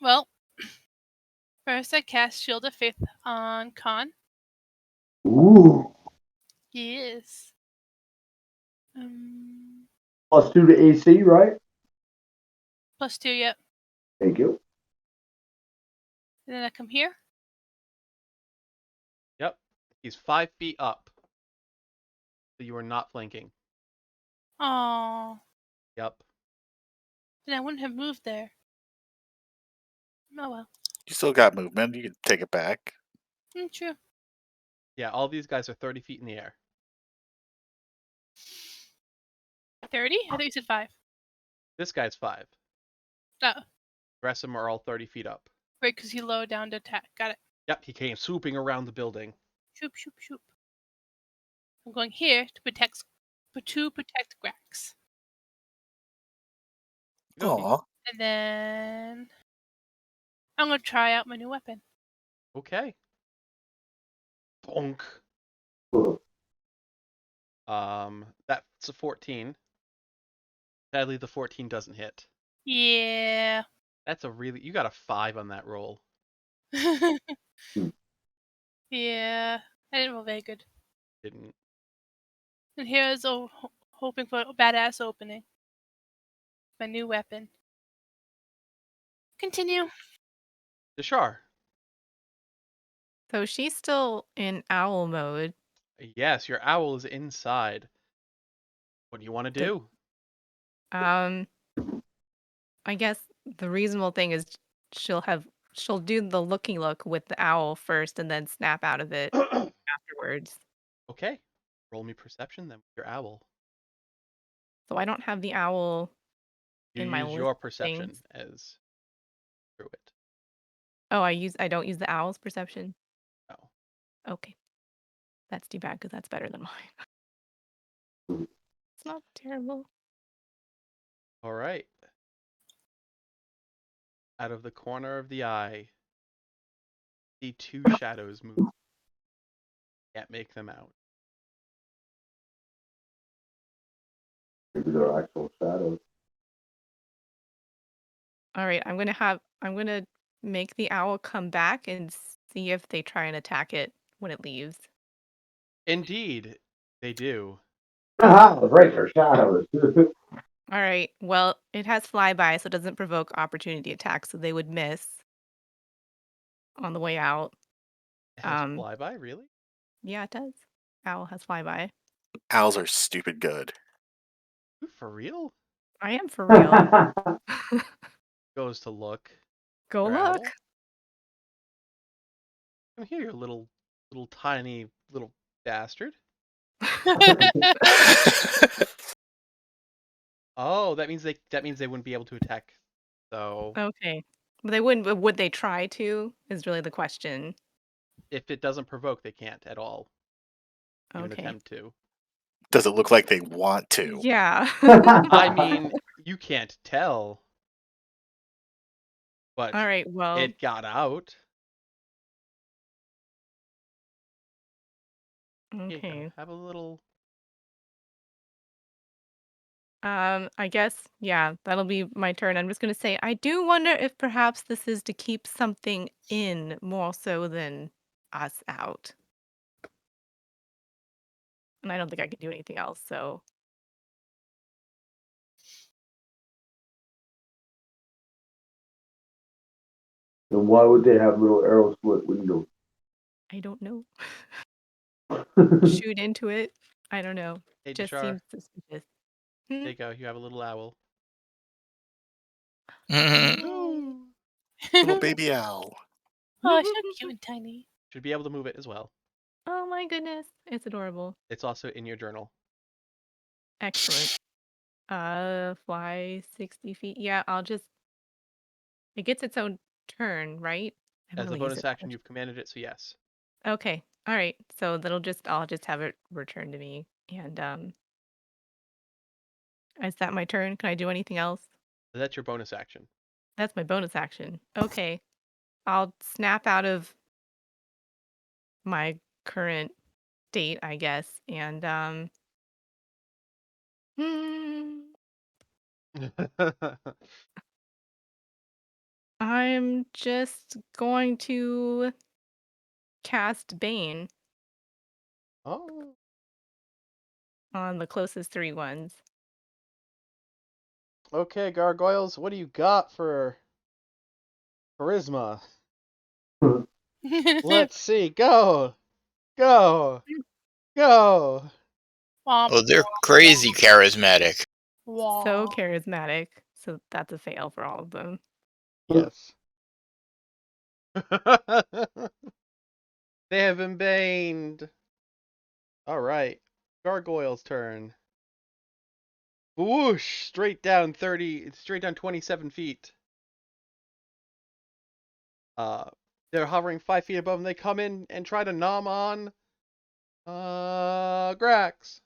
Well, first I cast Shield of Faith on Con. Ooh. Yes. +2 to AC, right? +2, yep. Thank you. And then I come here. Yep. He's 5 feet up. So you are not flanking. Oh, Yep. then I wouldn't have moved there. Oh well. You still got movement. You can take it back. True. Yeah, all these guys are 30 feet in the air. 30? I thought you said 5. This guy's 5. Oh, The rest of them are all 30 feet up. right, because he lowered down to attack. Got it. Yep, he came swooping around the building. Shoop, shoop, shoop. I'm going here to protect Grax. Okay. Aw. And then I'm going to try out my new weapon. Okay. Bonk. That's a 14. Sadly, the 14 doesn't hit. Yeah. That's you got a 5 on that roll. Yeah. I didn't roll very good. Didn't. And here's hoping for a badass opening. My new weapon. Continue. Deshar. So she's still in owl mode. Yes, your owl is inside. What do you want to do? I guess the reasonable thing is she'll do the looking look with the owl first and then snap out of it afterwards. Okay. Roll me perception then with your owl. So I don't have the owl You in my use list your of perception things. as through it. Oh, I don't use the owl's perception? No. Okay. That's too bad because that's better than mine. It's not terrible. All right. Out of the corner of the eye, see 2 shadows move. Can't make them out. Maybe they're actual shadows. All right, I'm gonna make the owl come back and see if they try and attack it when it leaves. Indeed, they do. Haha, right, they're shadows. All right. Well, it has flyby, so it doesn't provoke opportunity attacks, so they would miss on the way out. It has flyby, really? Yeah, it does. Owl has flyby. Owls are stupid good. You for real? I am for real. Goes to look. Go Your look. owl? Come here, you little tiny little bastard. Oh, that means they wouldn't be able to attack. So Okay. But they wouldn't, but would they try to? Is really the question. if it doesn't provoke, they can't at all even Okay. attempt to. Does it look like they want to? Yeah. I mean, you can't tell, but All right. Well, it got out. Here you go. okay. Have a little. I guess, yeah, that'll be my turn. I'm just gonna say, I do wonder if perhaps this is to keep something in more so than us out. And I don't think I can do anything else, so Then why would they have little arrow slit windows? I don't know. Well, Shoot into it. I don't know. Hey, Just Jashar, seems suspicious. Hmm? there you go. You have a little owl. Mhm. Ooh. Little baby owl. Oh, so cute and tiny. Should be able to move it as well. Oh my goodness. It's adorable. It's also in your journal. Excellent. Fly 60 feet. Yeah, I'll just. It gets its own turn, right? I haven't As a really used bonus it that action, much. you've commanded it, so yes. Okay. All right. So I'll just have it return to me. And is that my turn? Can I do anything else? That's your bonus action. That's my bonus action. Okay. I'll snap out of my current state, I guess. And hmm, I'm just going to cast Bane Oh, on the closest 3 ones. okay, gargoyles. What do you got for charisma? Let's see. Go, go, go. Womp, Oh, they're crazy charismatic. So womp. charismatic. So that's a fail for all of them. Yes. They have been baned. All right. Gargoyle's turn. Whoosh! Straight down 27 feet. Uh, they're hovering 5 feet above them. They come in and try to nom on Grax.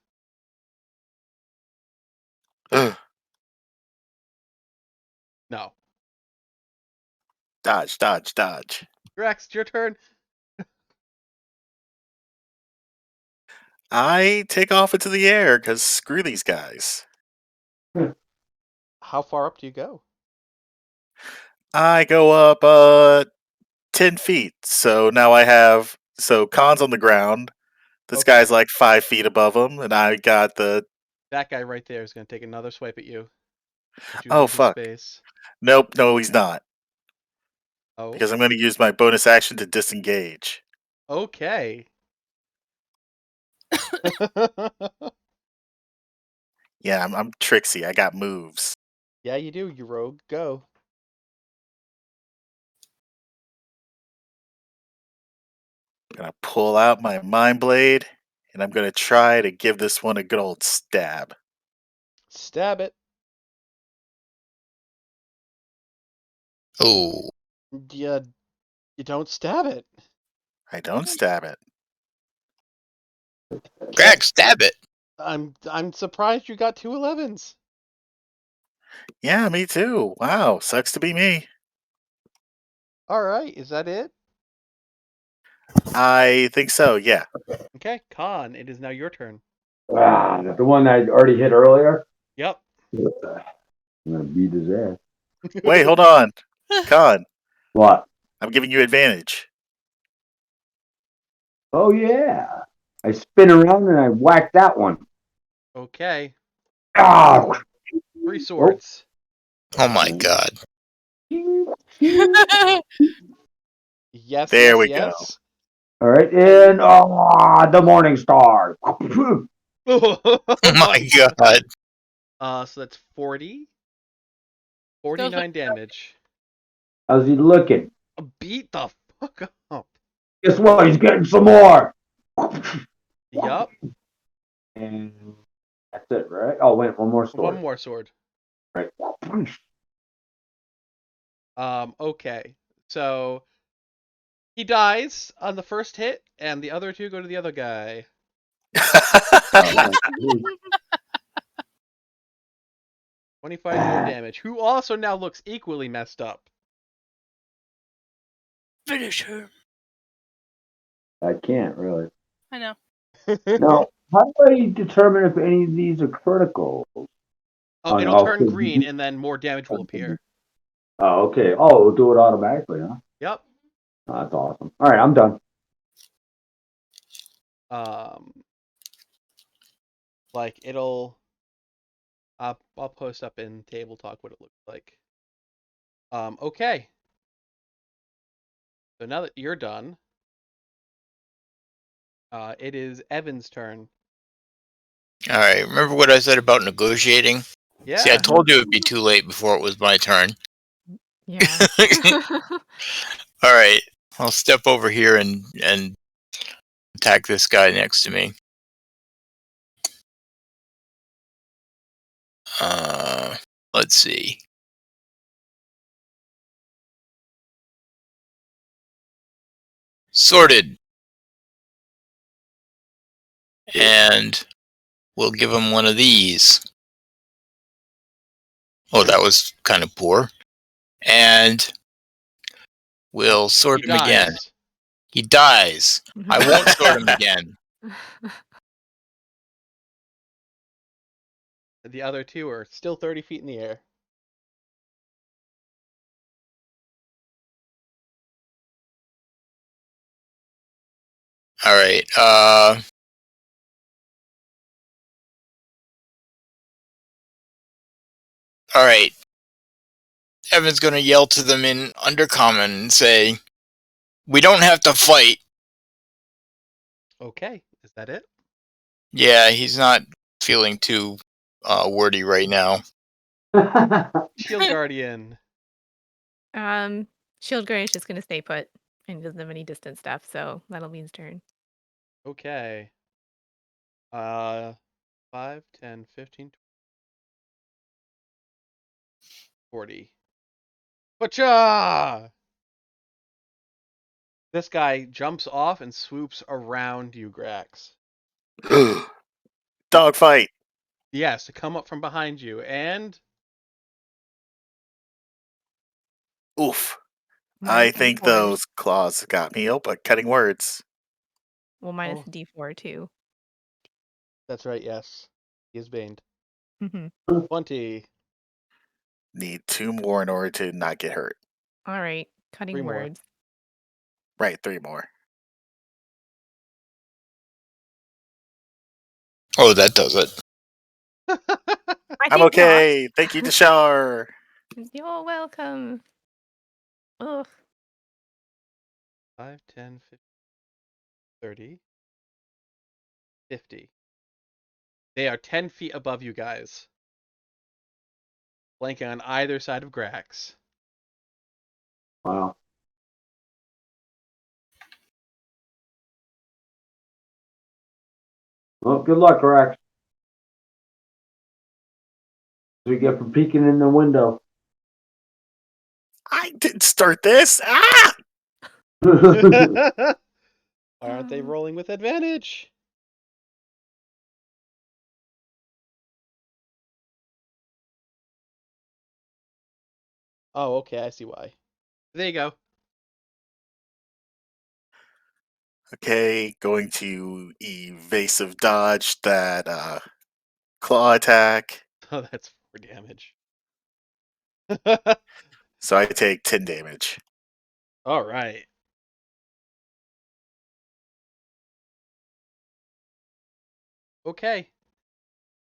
No. Dodge, dodge, dodge. Grax, it's your turn. I take off into the air because screw these guys. How far up do you go? I go up 10 feet. So now I have. So Khan's on the ground. This Okay. guy's like 5 feet above him. And I got the. That guy right there is going to take another swipe at you. But you Oh, leave his fuck. space. Nope, no, he's not. Oh. Because I'm going to use my bonus action to disengage. Okay. Yeah, I'm tricksy. I got moves. Yeah, you do, you rogue. Go. I'm going to pull out my Mind Blade. And I'm going to try to give this one a good old stab. Stab it. Oh, You don't stab it. I don't stab it. Greg, stab it. I'm surprised you got 2 11s. Yeah, me too. Wow, sucks to be me. All right, is that it? I think so, yeah. Okay, Khan, it is now your turn. that's the one I already hit earlier. Yep. I'm gonna beat his ass. Wait, hold on. Khan, What? I'm giving you advantage. Oh yeah. I spin around and I whack that one. Okay. Ah! 3 swords. Oh my god. Yes, There yes, we yes. All right, and the Morning Star. Oh my god. So that's 40. Those 49 damage. How's he looking? Beat the fuck up. Guess what? He's getting some more. Yup. And that's it, right? Oh, wait, one more One sword. more sword. Right. Okay. So he dies on the first hit, and the other two go to the other guy. 25 more damage. Who also now looks equally messed up. Finish her. I can't really. I know. Now, how do I determine if any of these are critical? Oh, it'll turn green, and then more damage will appear. Oh, okay. Oh, it'll do it automatically, huh? Yep. Oh, that's awesome. All right, I'm done. Like it'll. I'll post up in table talk what it looks like. Okay. So now that you're done, it is Evan's turn. All right. Remember what I said about negotiating? Yeah. See, I told you it'd be too late before it was my turn. Yeah. All right. I'll step over here and attack this guy next to me. Let's see. Sorted. And we'll give him one of these. Oh, that was kind of poor. And we'll sort He him again. dies. He dies. I won't sort him again. The other two are still 30 feet in the air. All right. All right. Evan's gonna yell to them in Undercommon and say, "We don't have to fight." Okay. Is that it? Yeah, he's not feeling too wordy right now. Shield Guardian. Shield Guardian's just gonna stay put, and he doesn't have any distance stuff, so that'll be his turn. Okay. 5, 10, 15, 40. Butcha! This guy jumps off and swoops around you, Grax. Dogfight. Yes, to come up from behind you, and Oof. I Minus think D4. those claws got me. Oh, but cutting words. Well, minus Oh. D4 too. That's right, yes. He is baned. Mm-hmm. 20. Need 2 more in order to not get hurt. All right, 3 cutting more. words. Right, 3 more. Oh, that does it. I I'm think okay. Thank you, Deshar. not. You're welcome. Ugh. 5, 10, 15, 30, 50. They are 10 feet above you guys. Flanking on either side of Grax. Wow. Well, good luck, Rex. We get for peeking in the window. I didn't start this. Ah! Why aren't they rolling with advantage? Oh, okay, I see why. There you go. Okay, going to evasive dodge that claw attack. Oh, that's 4 damage. So I take 10 damage. All right. Okay.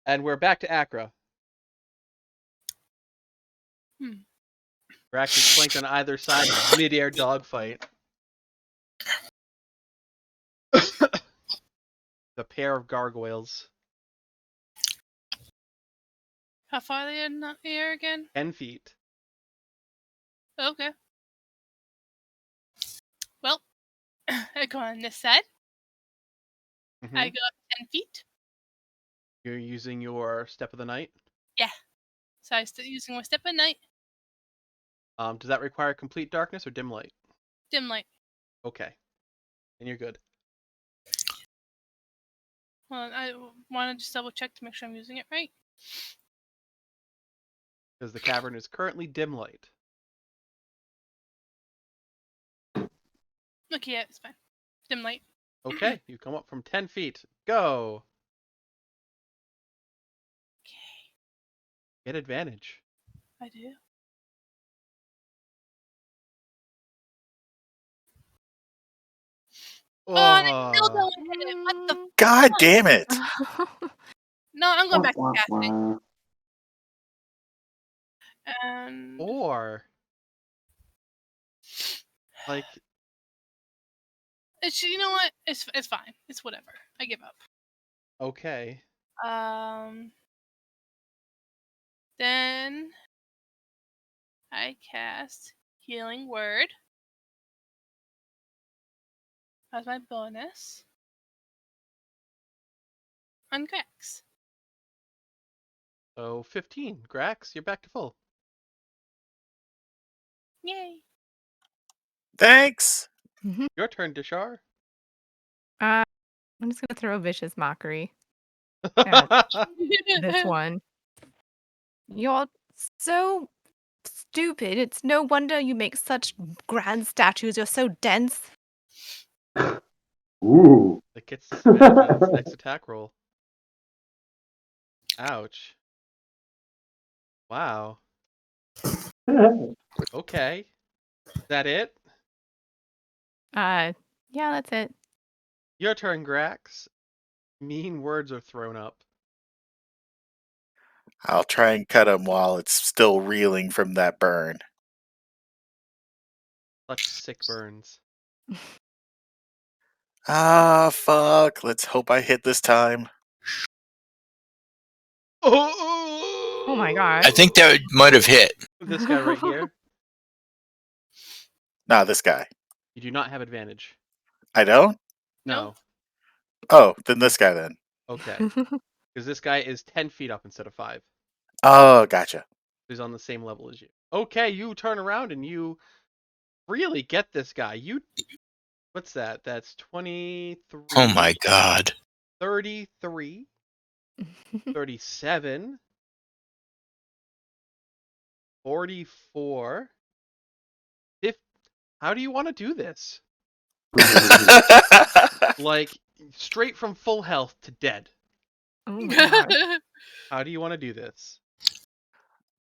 And we're back to Acra. Grax is flanked on either side of a mid-air dogfight. The pair of gargoyles. How far are they in the air again? 10 feet. Okay. Well, I go on this side. I go up 10 feet. You're using your Step of the Night. Yeah. So I'm still using my step at night. Does that require complete darkness or dim light? Dim light. Okay. And you're good. Well, I want to just double check to make sure I'm using it right. Because the cavern is currently dim light. Okay, yeah, it's fine. Dim light. Okay, you come up from 10 feet. Go. Okay, Get advantage. I do. Oh, and I still don't hit it. What the? God damn it! No, I'm going back to casting. And 4. Like, it's, you know what? It's fine. It's whatever. I give up. okay. Then I cast Healing Word as my bonus on Grex. So 15. Grax, you're back to full. Yay! Thanks! Your turn, Dishar. I'm just gonna throw a vicious mockery at this one. You're so stupid. It's no wonder you make such grand statues. You're so dense. Ooh. That gets disadvantage on its next attack roll. Ouch. Wow. Okay. Is that it? Yeah, that's it. Your turn, Grax. Mean words are thrown up. I'll try and cut him while it's still reeling from that burn. Such sick burns. Ah, fuck. Let's hope I hit this time. Oh my god. I think that might have hit. This guy right here. Nah, this guy. You do not have advantage. I don't? No. Oh, then this guy then. Okay. Because this guy is 10 feet up instead of 5. Oh, gotcha. He's on the same level as you. Okay, you turn around and you really get this guy. What's that? That's 23. Oh my god. 33. 37. 44. 50. How do you want to do this? Like, straight from full health to dead. Oh my god. How do you want to do this?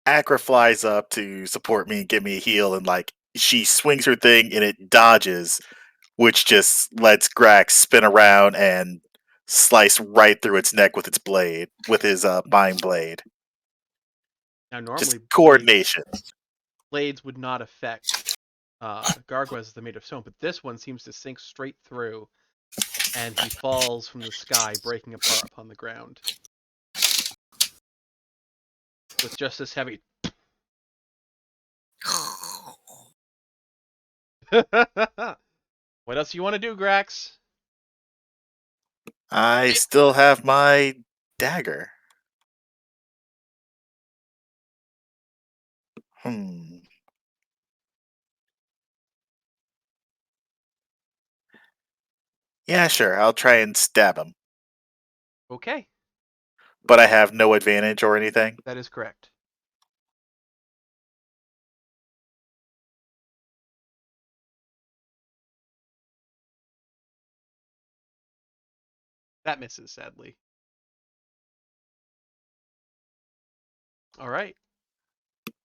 Acra flies up to support me and give me a heal, and like she swings her thing and it dodges, which just lets Grax spin around and slice right through its neck with its blade, with his mind blade. Now, Just normally coordination. blades would not affect gargoyles that are made of stone, but this one seems to sink straight through, and he falls from the sky, breaking apart upon the ground. With just this heavy. What else do you want to do, Grax? I still have my dagger. Yeah, sure. I'll try and stab him. Okay, But I have no advantage or anything. that is correct. That misses, sadly. All right.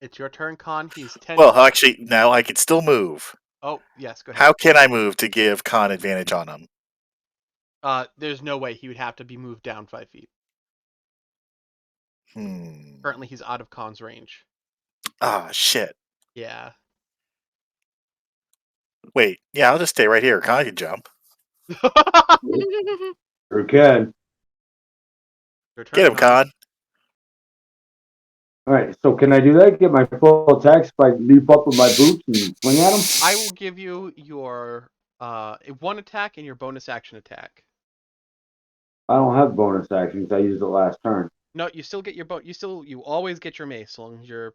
It's your turn, Khan. He's 10. Well, actually, now I can still move. Oh, yes, go ahead. How can I move to give Khan advantage on him? There's no way. He would have to be moved down 5 feet. Currently, he's out of Khan's range. Ah, shit. Yeah. Wait, yeah, I'll just stay right here. Khan can jump. Sure can. Your turn, Get him, Khan. All right, so can I do that? Get my full attacks if I leap up with my boots and swing at him? I will give you your one attack and your bonus action attack. I don't have bonus actions. I used it last turn. No, you still get your you always get your mace, so long as you're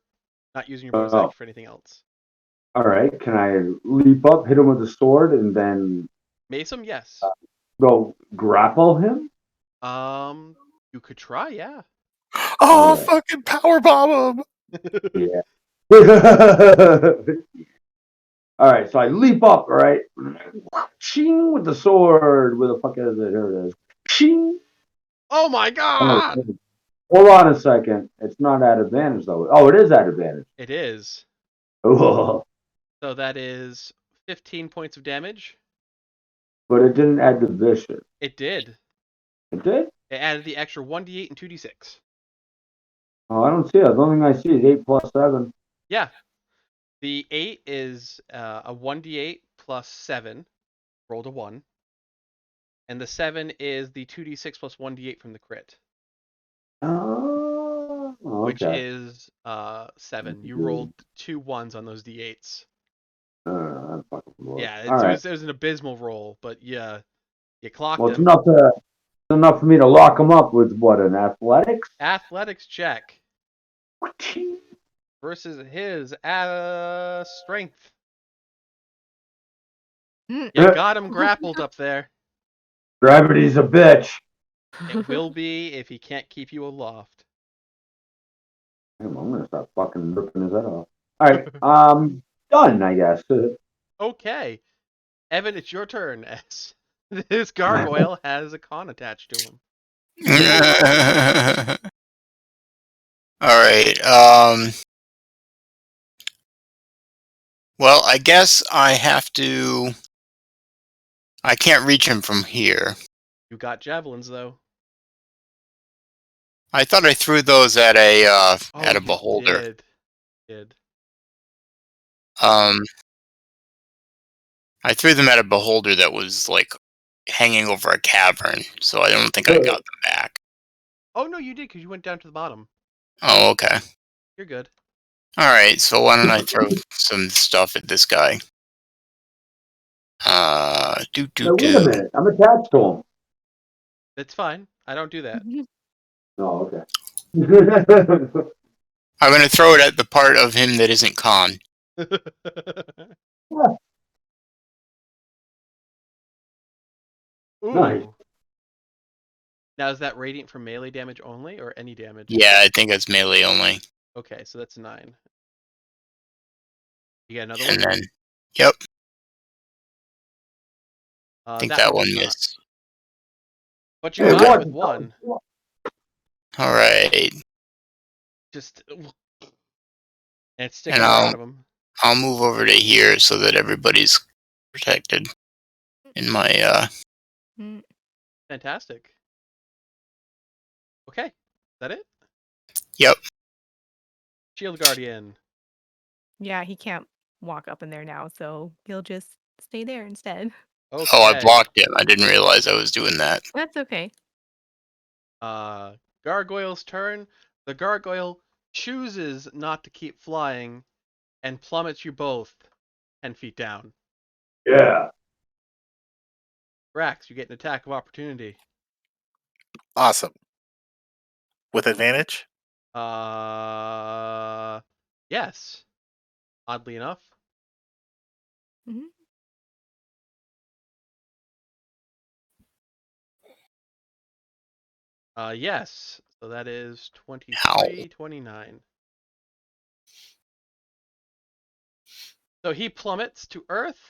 not using your bonus Oh. action for anything else. All right. Can I leap up, hit him with the sword, and then Mace him, yes. go grapple him? You could try, yeah. Oh, Alright. fucking powerbomb him! Yeah. All right. So I leap up. All right. Ching with the sword. Where the fuck is it? Here it is. Ching. Oh my Oh, god! hold on a second. It's not at advantage though. Oh, it is at advantage. It is. Oh, So that is 15 points of damage. but it didn't add the vicious. It did. It did? It added the extra 1d8 and 2d6. Oh, I don't see it. The only thing I see is 8 plus 7. Yeah. The 8 is a 1d8 plus 7. Rolled a 1. And the 7 is the 2d6 plus 1d8 from the crit. Oh, Which okay. is 7. You rolled 2 1s on those d8s. I'm fucking bored. Yeah, All right. it was an abysmal roll, but yeah, you clocked Well, it's him. enough for me to lock him up with what, an athletics? Athletics check versus his strength. You got him grappled up there. Gravity's a bitch. It will be if he can't keep you aloft. I'm gonna start fucking ripping his head off. All right, done, I guess. Okay, Evan, it's your turn. As this gargoyle has a con attached to him. All right. Well, I guess I have to. I can't reach him from here. You got javelins though. I thought I threw those at a You beholder. did. I threw them at a beholder that was like hanging over a cavern, so I don't think I got them back. Oh no, you did because you went down to the bottom. Oh, okay. You're good. All right. So why don't I throw some stuff at this guy? Now, wait a minute, I'm attached to him. It's fine. I don't do that. Oh, okay. I'm gonna throw it at the part of him that isn't con. Ooh. Nice. Now is that radiant for melee damage only or any damage? Yeah, I think it's melee only. Okay, so that's 9. You got another And one? then, yep, I think that one one does not. missed. But you got it with 1. All right, Just and it's sticking and right out of him. I'll move over to here so that everybody's protected in my Fantastic. Okay, is that it? Yep. Shield Guardian. Yeah, he can't walk up in there now, so he'll just stay there instead. Okay. Oh, I blocked him. I didn't realize I was doing that. That's okay. Gargoyle's turn. The gargoyle chooses not to keep flying and plummets you both 10 feet down. Yeah. Brax, you get an attack of opportunity. Awesome. With advantage? Yes. Oddly enough. Mhm. Yes. So that is 23, Ow. 29. So he plummets to Earth.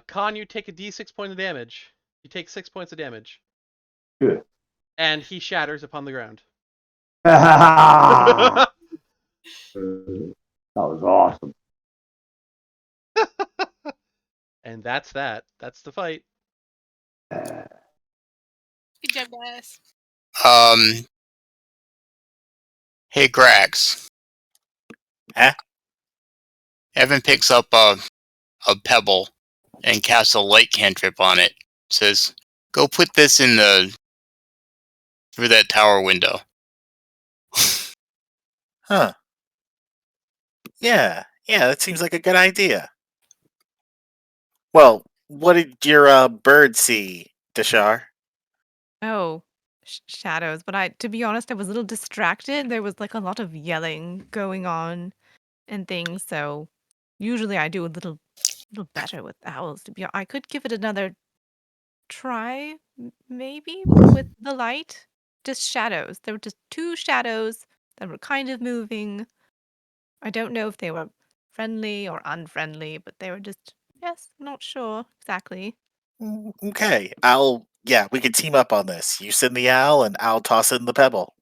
Con, you take a d6 point of damage. You take 6 points of damage. Good. And he shatters upon the ground. That was awesome. And that's that. That's the fight. Good job, guys. Hey, Grax. Huh? Evan picks up a pebble and casts a light cantrip on it. Says, "Go put this through that tower window." Huh. Yeah, that seems like a good idea. Well, what did your bird see Deshar? Oh, shadows. But to be honest, I was a little distracted. There was like a lot of yelling going on and things. So usually I do a little better with owls. I could give it another try, maybe with the light. Just shadows. There were just two shadows that were kind of moving. I don't know if they were friendly or unfriendly, but they were just, yes, not sure exactly. Okay, we could team up on this. You send the owl, and I'll toss in the pebble.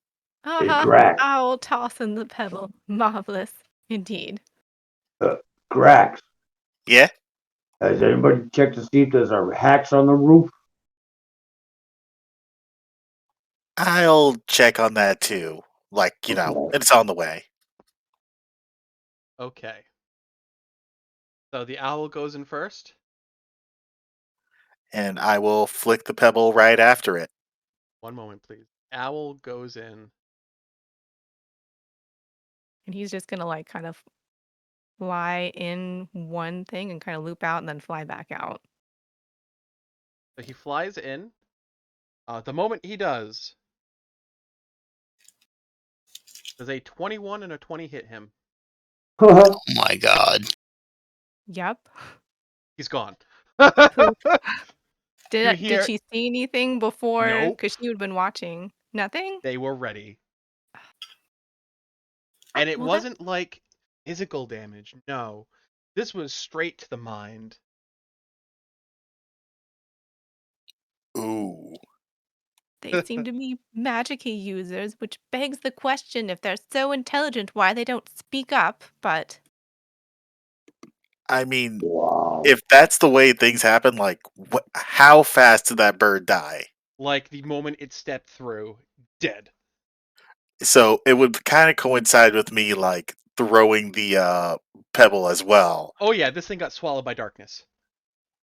Hey, Uh-huh. Grax. Owl tossing the pebble. Marvelous. Indeed. Grax. Yeah? Has anybody checked to see if there's a hatch on the roof? I'll check on that too. It's on the way. Okay. So the owl goes in first. And I will flick the pebble right after it. One moment, please. Owl goes in. And he's just gonna like kind of fly in one thing and kind of loop out and then fly back out. So he flies in. The moment he does a 21 and a 20 hit him? Oh my god. Yep. He's gone. Poop. You Did hear? she see anything before? Nope. Because she would have been watching. Nothing? They were ready. And it Well, that wasn't like physical damage. No. This was straight to the mind. Ooh. they seem to be magic-y users, which begs the question if they're so intelligent, why they don't speak up, but I mean, Wow. if that's the way things happen, how fast did that bird die? Like the moment it stepped through, dead. So it would kind of coincide with me throwing the pebble as well. Oh yeah, this thing got swallowed by darkness.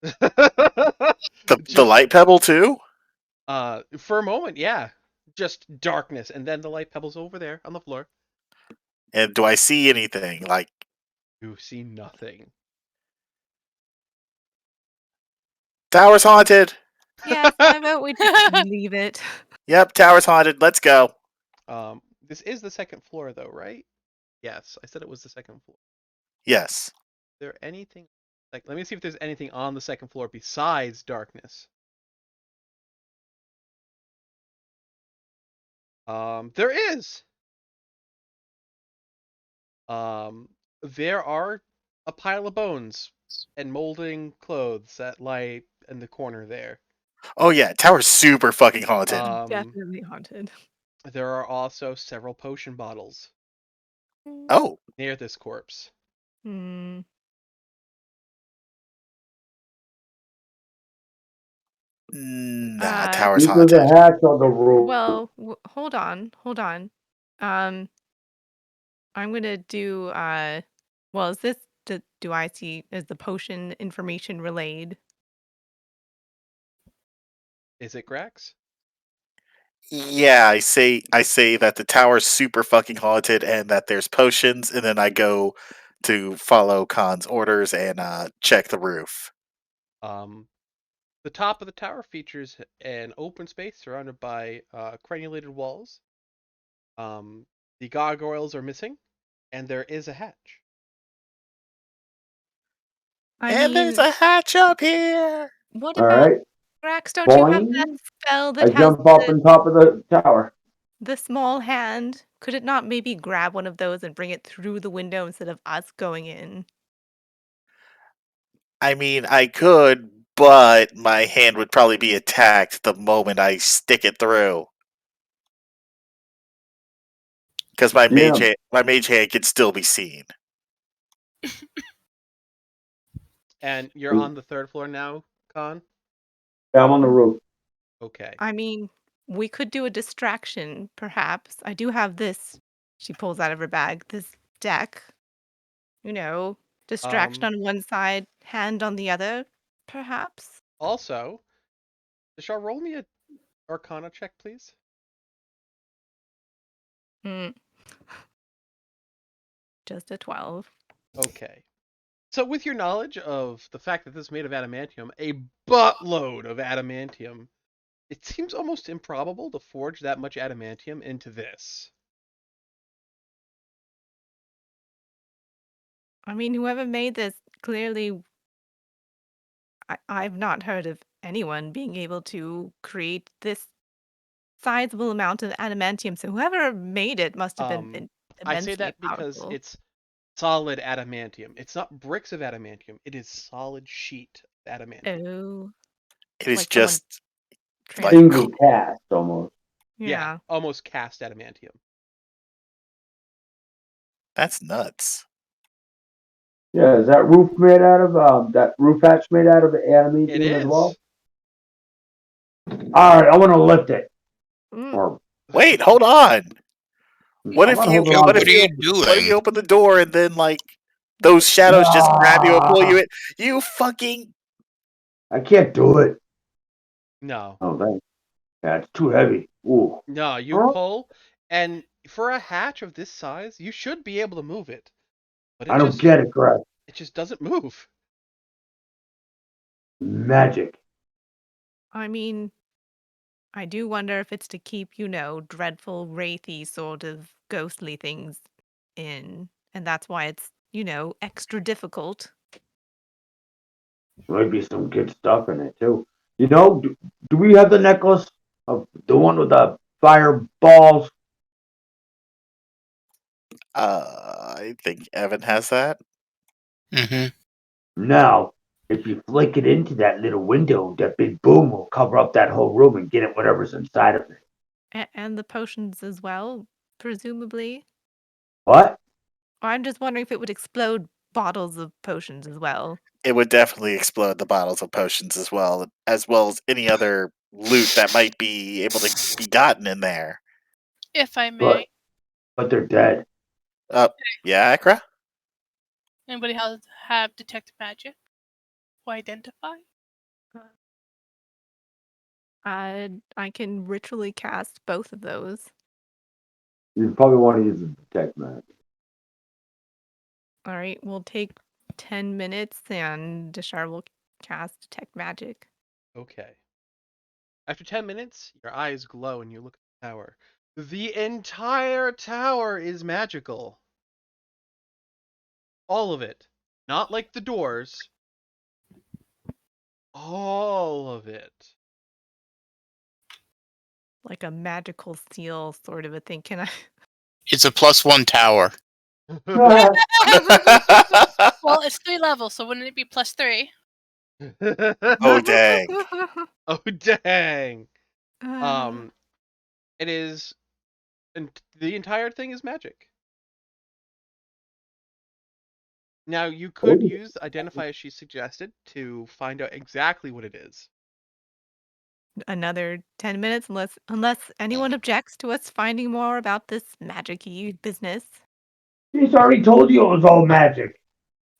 The Just light pebble too? for a moment, yeah. Just darkness, and then the light pebbles over there on the floor. And do I see anything? You see nothing. Tower's haunted. yes, I vote we just leave it. Yep, tower's haunted. Let's go. This is the second floor, though, right? Yes, I said it was the second floor. Yes. Is there anything? Let me see if there's anything on the second floor besides darkness. There is. There are a pile of bones and molding clothes that lie in the corner there. Oh yeah, tower's super fucking haunted. Definitely haunted. There are also several potion bottles Oh. near this corpse. Hmm. Nah, tower's If there's haunted. a hatch on the roof. Well, hold on. Um, I'm gonna do. Well, is this? Do I see? Is the potion information relayed? Is it Grax? Yeah, I say that the tower's super fucking haunted and that there's potions, and then I go to follow Khan's orders and check the roof. The top of the tower features an open space surrounded by crenulated walls. The gargoyles are missing, and there is a hatch. I And there's mean, a hatch up here. what All about right. Grax? Don't you have that Boing. spell I that has jump up on top of the tower. the small hand? Could it not maybe grab one of those and bring it through the window instead of us going in? I mean, I could, but my hand would probably be attacked the moment I stick it through. Because Yeah. my mage hand can still be seen. And you're on the third floor now, Khan? Yeah, I'm on the roof. Okay. I mean, we could do a distraction, perhaps. I do have this. She pulls out of her bag this deck. You know, distraction on one side, hand on the other, perhaps. Also, Shall roll me a Arcana check, please? Hmm. Just a 12. Okay. So with your knowledge of the fact that this is made of adamantium, a buttload of adamantium It seems almost improbable to forge that much adamantium into this. I mean, whoever made this clearly, I've not heard of anyone being able to create this sizable amount of adamantium. So whoever made it must have been I say immensely that because powerful. it's solid adamantium. It's not bricks of adamantium. It is solid sheet of adamantium. Oh, It is like someone just like Single transformed. cast almost. Yeah, Yeah. almost cast adamantium. that's nuts. Yeah, is that roof made out of that roof hatch made out of It adamantium as well? is. All right, I want to lift it. Mm. Or Wait, hold on. What I'm if not you holding Yo, on what to are it. you what if you doing? open the door and then like those shadows just grab you and pull you Ah, in? You fucking I can't do it. No. Oh, thanks. Yeah, it's too heavy. Ooh. No, you Huh? pull, and for a hatch of this size, you should be able to move it. But I don't get it, Greg. it just doesn't move. Magic. I mean, I do wonder if it's to keep, dreadful, wraithy sort of ghostly things in. And that's why it's, extra difficult. Might be some good stuff in it too. Do we have the necklace of the one with the fireballs? I think Evan has that. Mm-hmm. Now, if you flick it into that little window, that big boom will cover up that whole room and get at whatever's inside of it. And the potions as well, presumably. What? I'm just wondering if it would explode bottles of potions as well. It would definitely explode the bottles of potions as well as any other loot that might be able to be gotten in there. If I But may, but they're dead. Yeah, Akra? anybody have detect magic or identify? I can ritually cast both of those. You probably want to use the detect magic. All right, we'll take 10 minutes and Deshar will cast detect magic. Okay. After 10 minutes, your eyes glow and you look at the tower. The entire tower is magical. All of it. Not like the doors. All of it. Like a magical seal sort of a thing. Can I? It's a +1 tower. Well, it's 3 levels, so wouldn't it be +3? Oh dang. Oh dang. Uh, It is, and the entire thing is magic. Now you could Oh, use identify as she suggested to find out exactly what it is. another 10 minutes unless anyone objects to us finding more about this magic-y business. he's already told you it was all magic.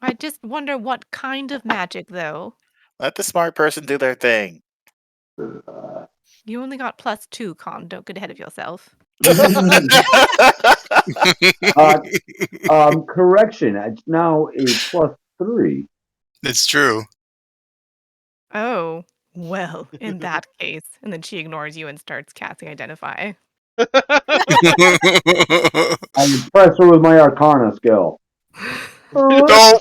I just wonder what kind of magic though. Let the smart person do their thing. You only got +2, Con. Don't get ahead of yourself. Correction. It's now a +3. It's true. Oh, well, in that case. And then she ignores you and starts casting Identify. I impressed her with my Arcana skill. No.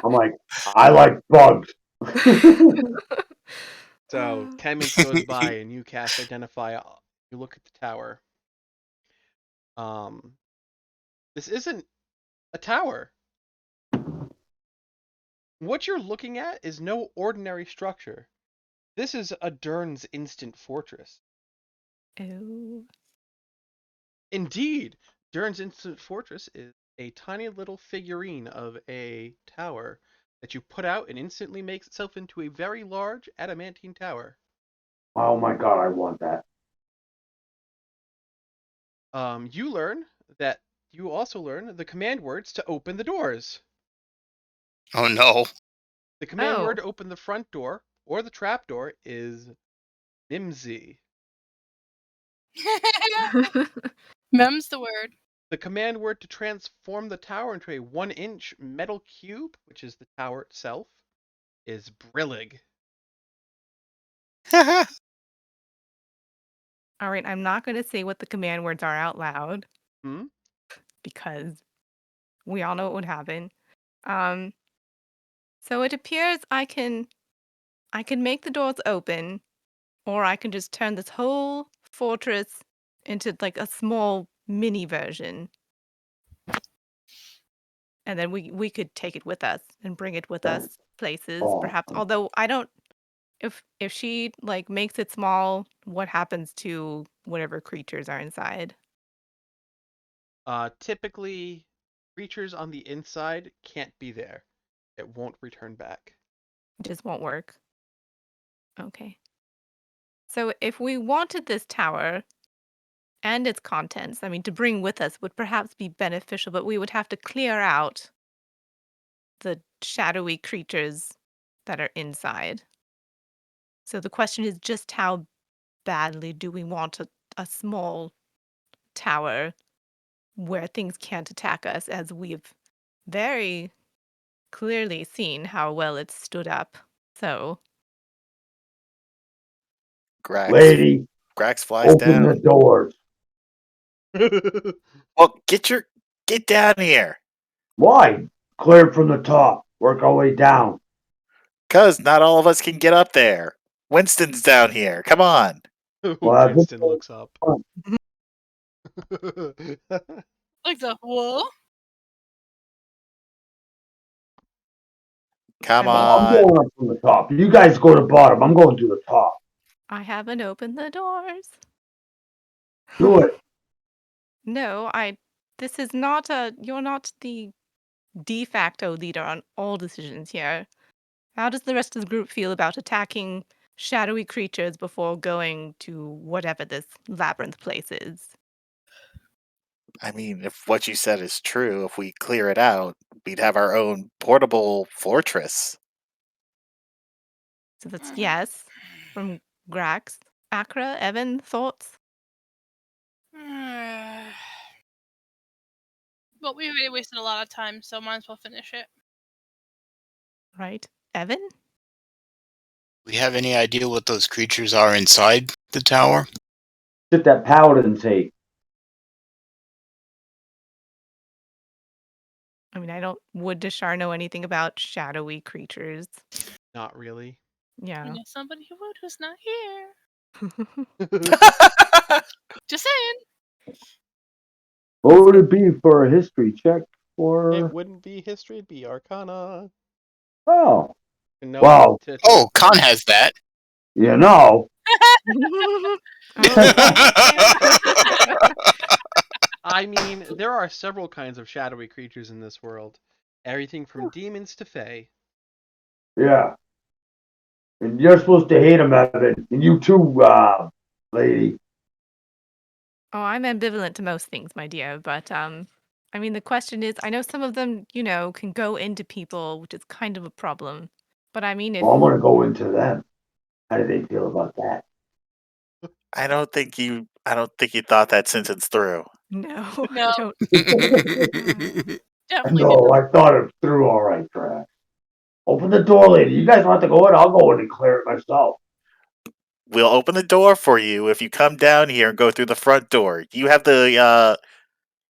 I'm like, I like bugs. So 10 minutes goes by and you cast identify. You look at the tower. This isn't a tower. What you're looking at is no ordinary structure. This is a Dern's instant fortress. Oh. Indeed, Dern's instant fortress is a tiny little figurine of a tower that you put out and instantly makes itself into a very large adamantine tower. Oh my god, I want that. You learn that you also learn the command words to open the doors. Oh no. The command Oh. word to open the front door or the trap door is Mimsy. Mem's the word. The command word to transform the tower into a 1-inch metal cube, which is the tower itself, is Brillig. All right, I'm not going to say what the command words are out loud Hmm? because we all know what would happen. Um, so it appears I can make the doors open, or I can just turn this whole fortress into like a small mini version. And then we could take it with us and bring it with us places, perhaps. Although I don't if she like makes it small, what happens to whatever creatures are inside? Typically, creatures on the inside can't be there. It won't return back. It just won't work. Okay. So if we wanted this tower and its contents, I mean, to bring with us would perhaps be beneficial, but we would have to clear out the shadowy creatures that are inside. So the question is just how badly do we want a small tower where things can't attack us, as we've very clearly seen how well it's stood up. So, Grax. Lady, Grax flies open the down. doors. Well, get down here. Why? Clear from the top. Work our way down. 'Cause not all of us can get up there. Winston's down here. Come on. Well, I've been Winston looks up. Like the whoa. Come I mean, I'm on. going up from the top. You guys go to the bottom. I'm going to the top. I haven't opened the doors. Do it. No, this is not you're not the de facto leader on all decisions here. How does the rest of the group feel about attacking shadowy creatures before going to whatever this labyrinth place is? I mean, if what you said is true, if we clear it out, we'd have our own portable fortress. So that's yes from Grax. Akra, Evan, thoughts? But we already wasted a lot of time, so might as well finish it. Right. Evan? We have any idea what those creatures are inside the tower? Get that paladin tape. I mean, would Deshar know anything about shadowy creatures? Not really. I Yeah. know somebody who would who's not here. Just saying. What would it be for a history check? For It wouldn't be history, it'd be Arcana. oh, No, wow. Oh, Khan has that. You know. I mean, there are several kinds of shadowy creatures in this world. Everything from demons to fae. Yeah. And you're supposed to hate him, Evan. And you too, lady. Oh, I'm ambivalent to most things, my dear, but I mean the question is I know some of them, can go into people, which is kind of a problem. But I mean if Well, I'm gonna go into them. How do they feel about that? I don't think you thought that sentence through. no, No. I don't. Definitely No, I thought it through all right, Trash. Open the door, lady. You guys want to go in? I'll go in and clear it myself. We'll open the door for you if you come down here and go through the front door. You have the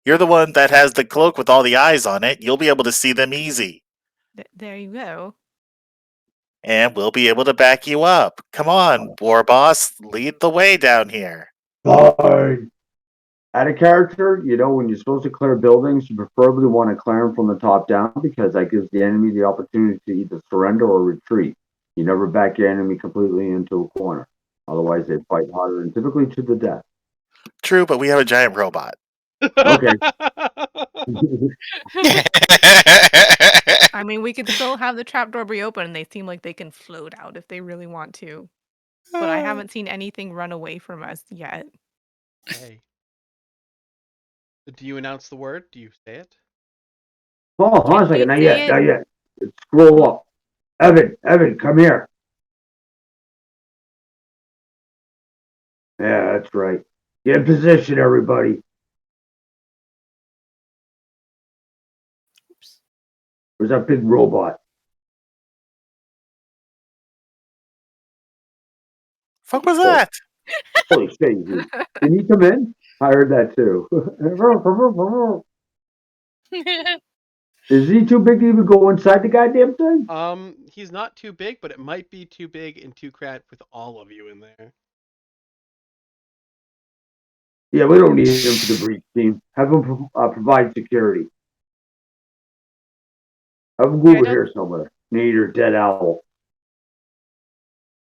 you're the one that has the cloak with all the eyes on it. You'll be able to see them easy. There you go. And we'll be able to back you up. Come on, War Boss, lead the way down here. Fine. Out of character, when you're supposed to clear buildings, you preferably want to clear them from the top down because that gives the enemy the opportunity to either surrender or retreat. You never back your enemy completely into a corner. Otherwise, they fight harder and typically to the death. True, but we have a giant robot. Okay. I mean we could still have the trapdoor be open and they seem like they can float out if they really want to. But I haven't seen anything run away from us yet. Hey. Do you announce the word? Do you say it? Hold on a second. Not Say yet. it. Not yet. Scroll up. Evan, come here. Yeah, that's right. Get in position, everybody. Oops. Where's that big robot? Fuck was that? Holy shit! Can he come in? I heard that too. Is he too big to even go inside the goddamn thing? He's not too big, but it might be too big and too cramped with all of you in there. Yeah, we don't need him for the breach team. Have him provide security. Have him go over here somewhere. Need your dead owl.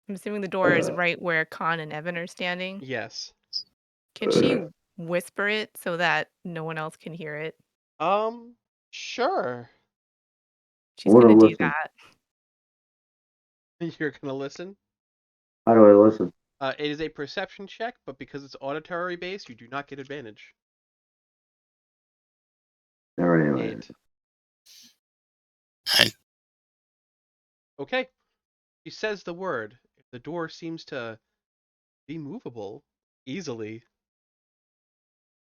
I'm assuming the door is right where Khan and Evan are standing. Yes. Can she whisper it so that no one else can hear it? Sure. She's gonna do listen. that. You're gonna listen? How do I listen? It is a perception check, but because it's auditory based, you do not get advantage. All right, anyway. 8. Okay. She says the word. If the door seems to be movable easily,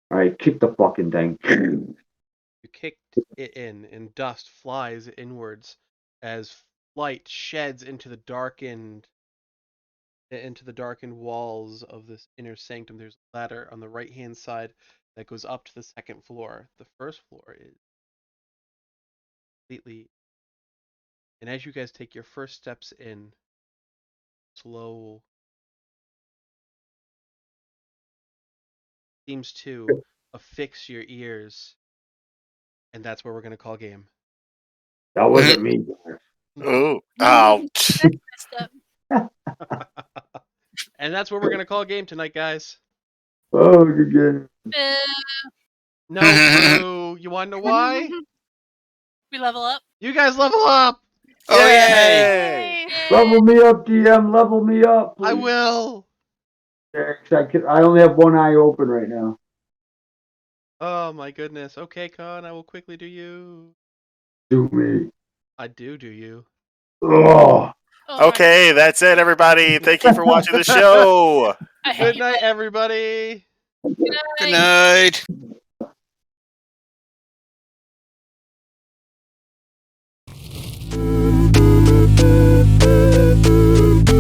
All right, kick the fucking thing. you kicked it in, and dust flies inwards as light sheds into the darkened walls of this inner sanctum. There's a ladder on the right-hand side that goes up to the second floor. The first floor is completely, and as you guys take your first steps in, slow seems to affix your ears, and that's where we're gonna call game. That wasn't me. Oh, ouch. Messed up. And that's where we're gonna call game tonight, guys. Oh, good game. No, boo. You wanna know why? We level up. You guys level up. Oh, yay! Yay! Level me up, DM. Level me up, please. I will. I only have one eye open right now. Oh my goodness. Okay, Con, I will quickly do you. Do me. I do you. Oh. Oh, Okay, that's it, everybody. Thank you for watching the show. I hate Good night, everybody. Good night. that.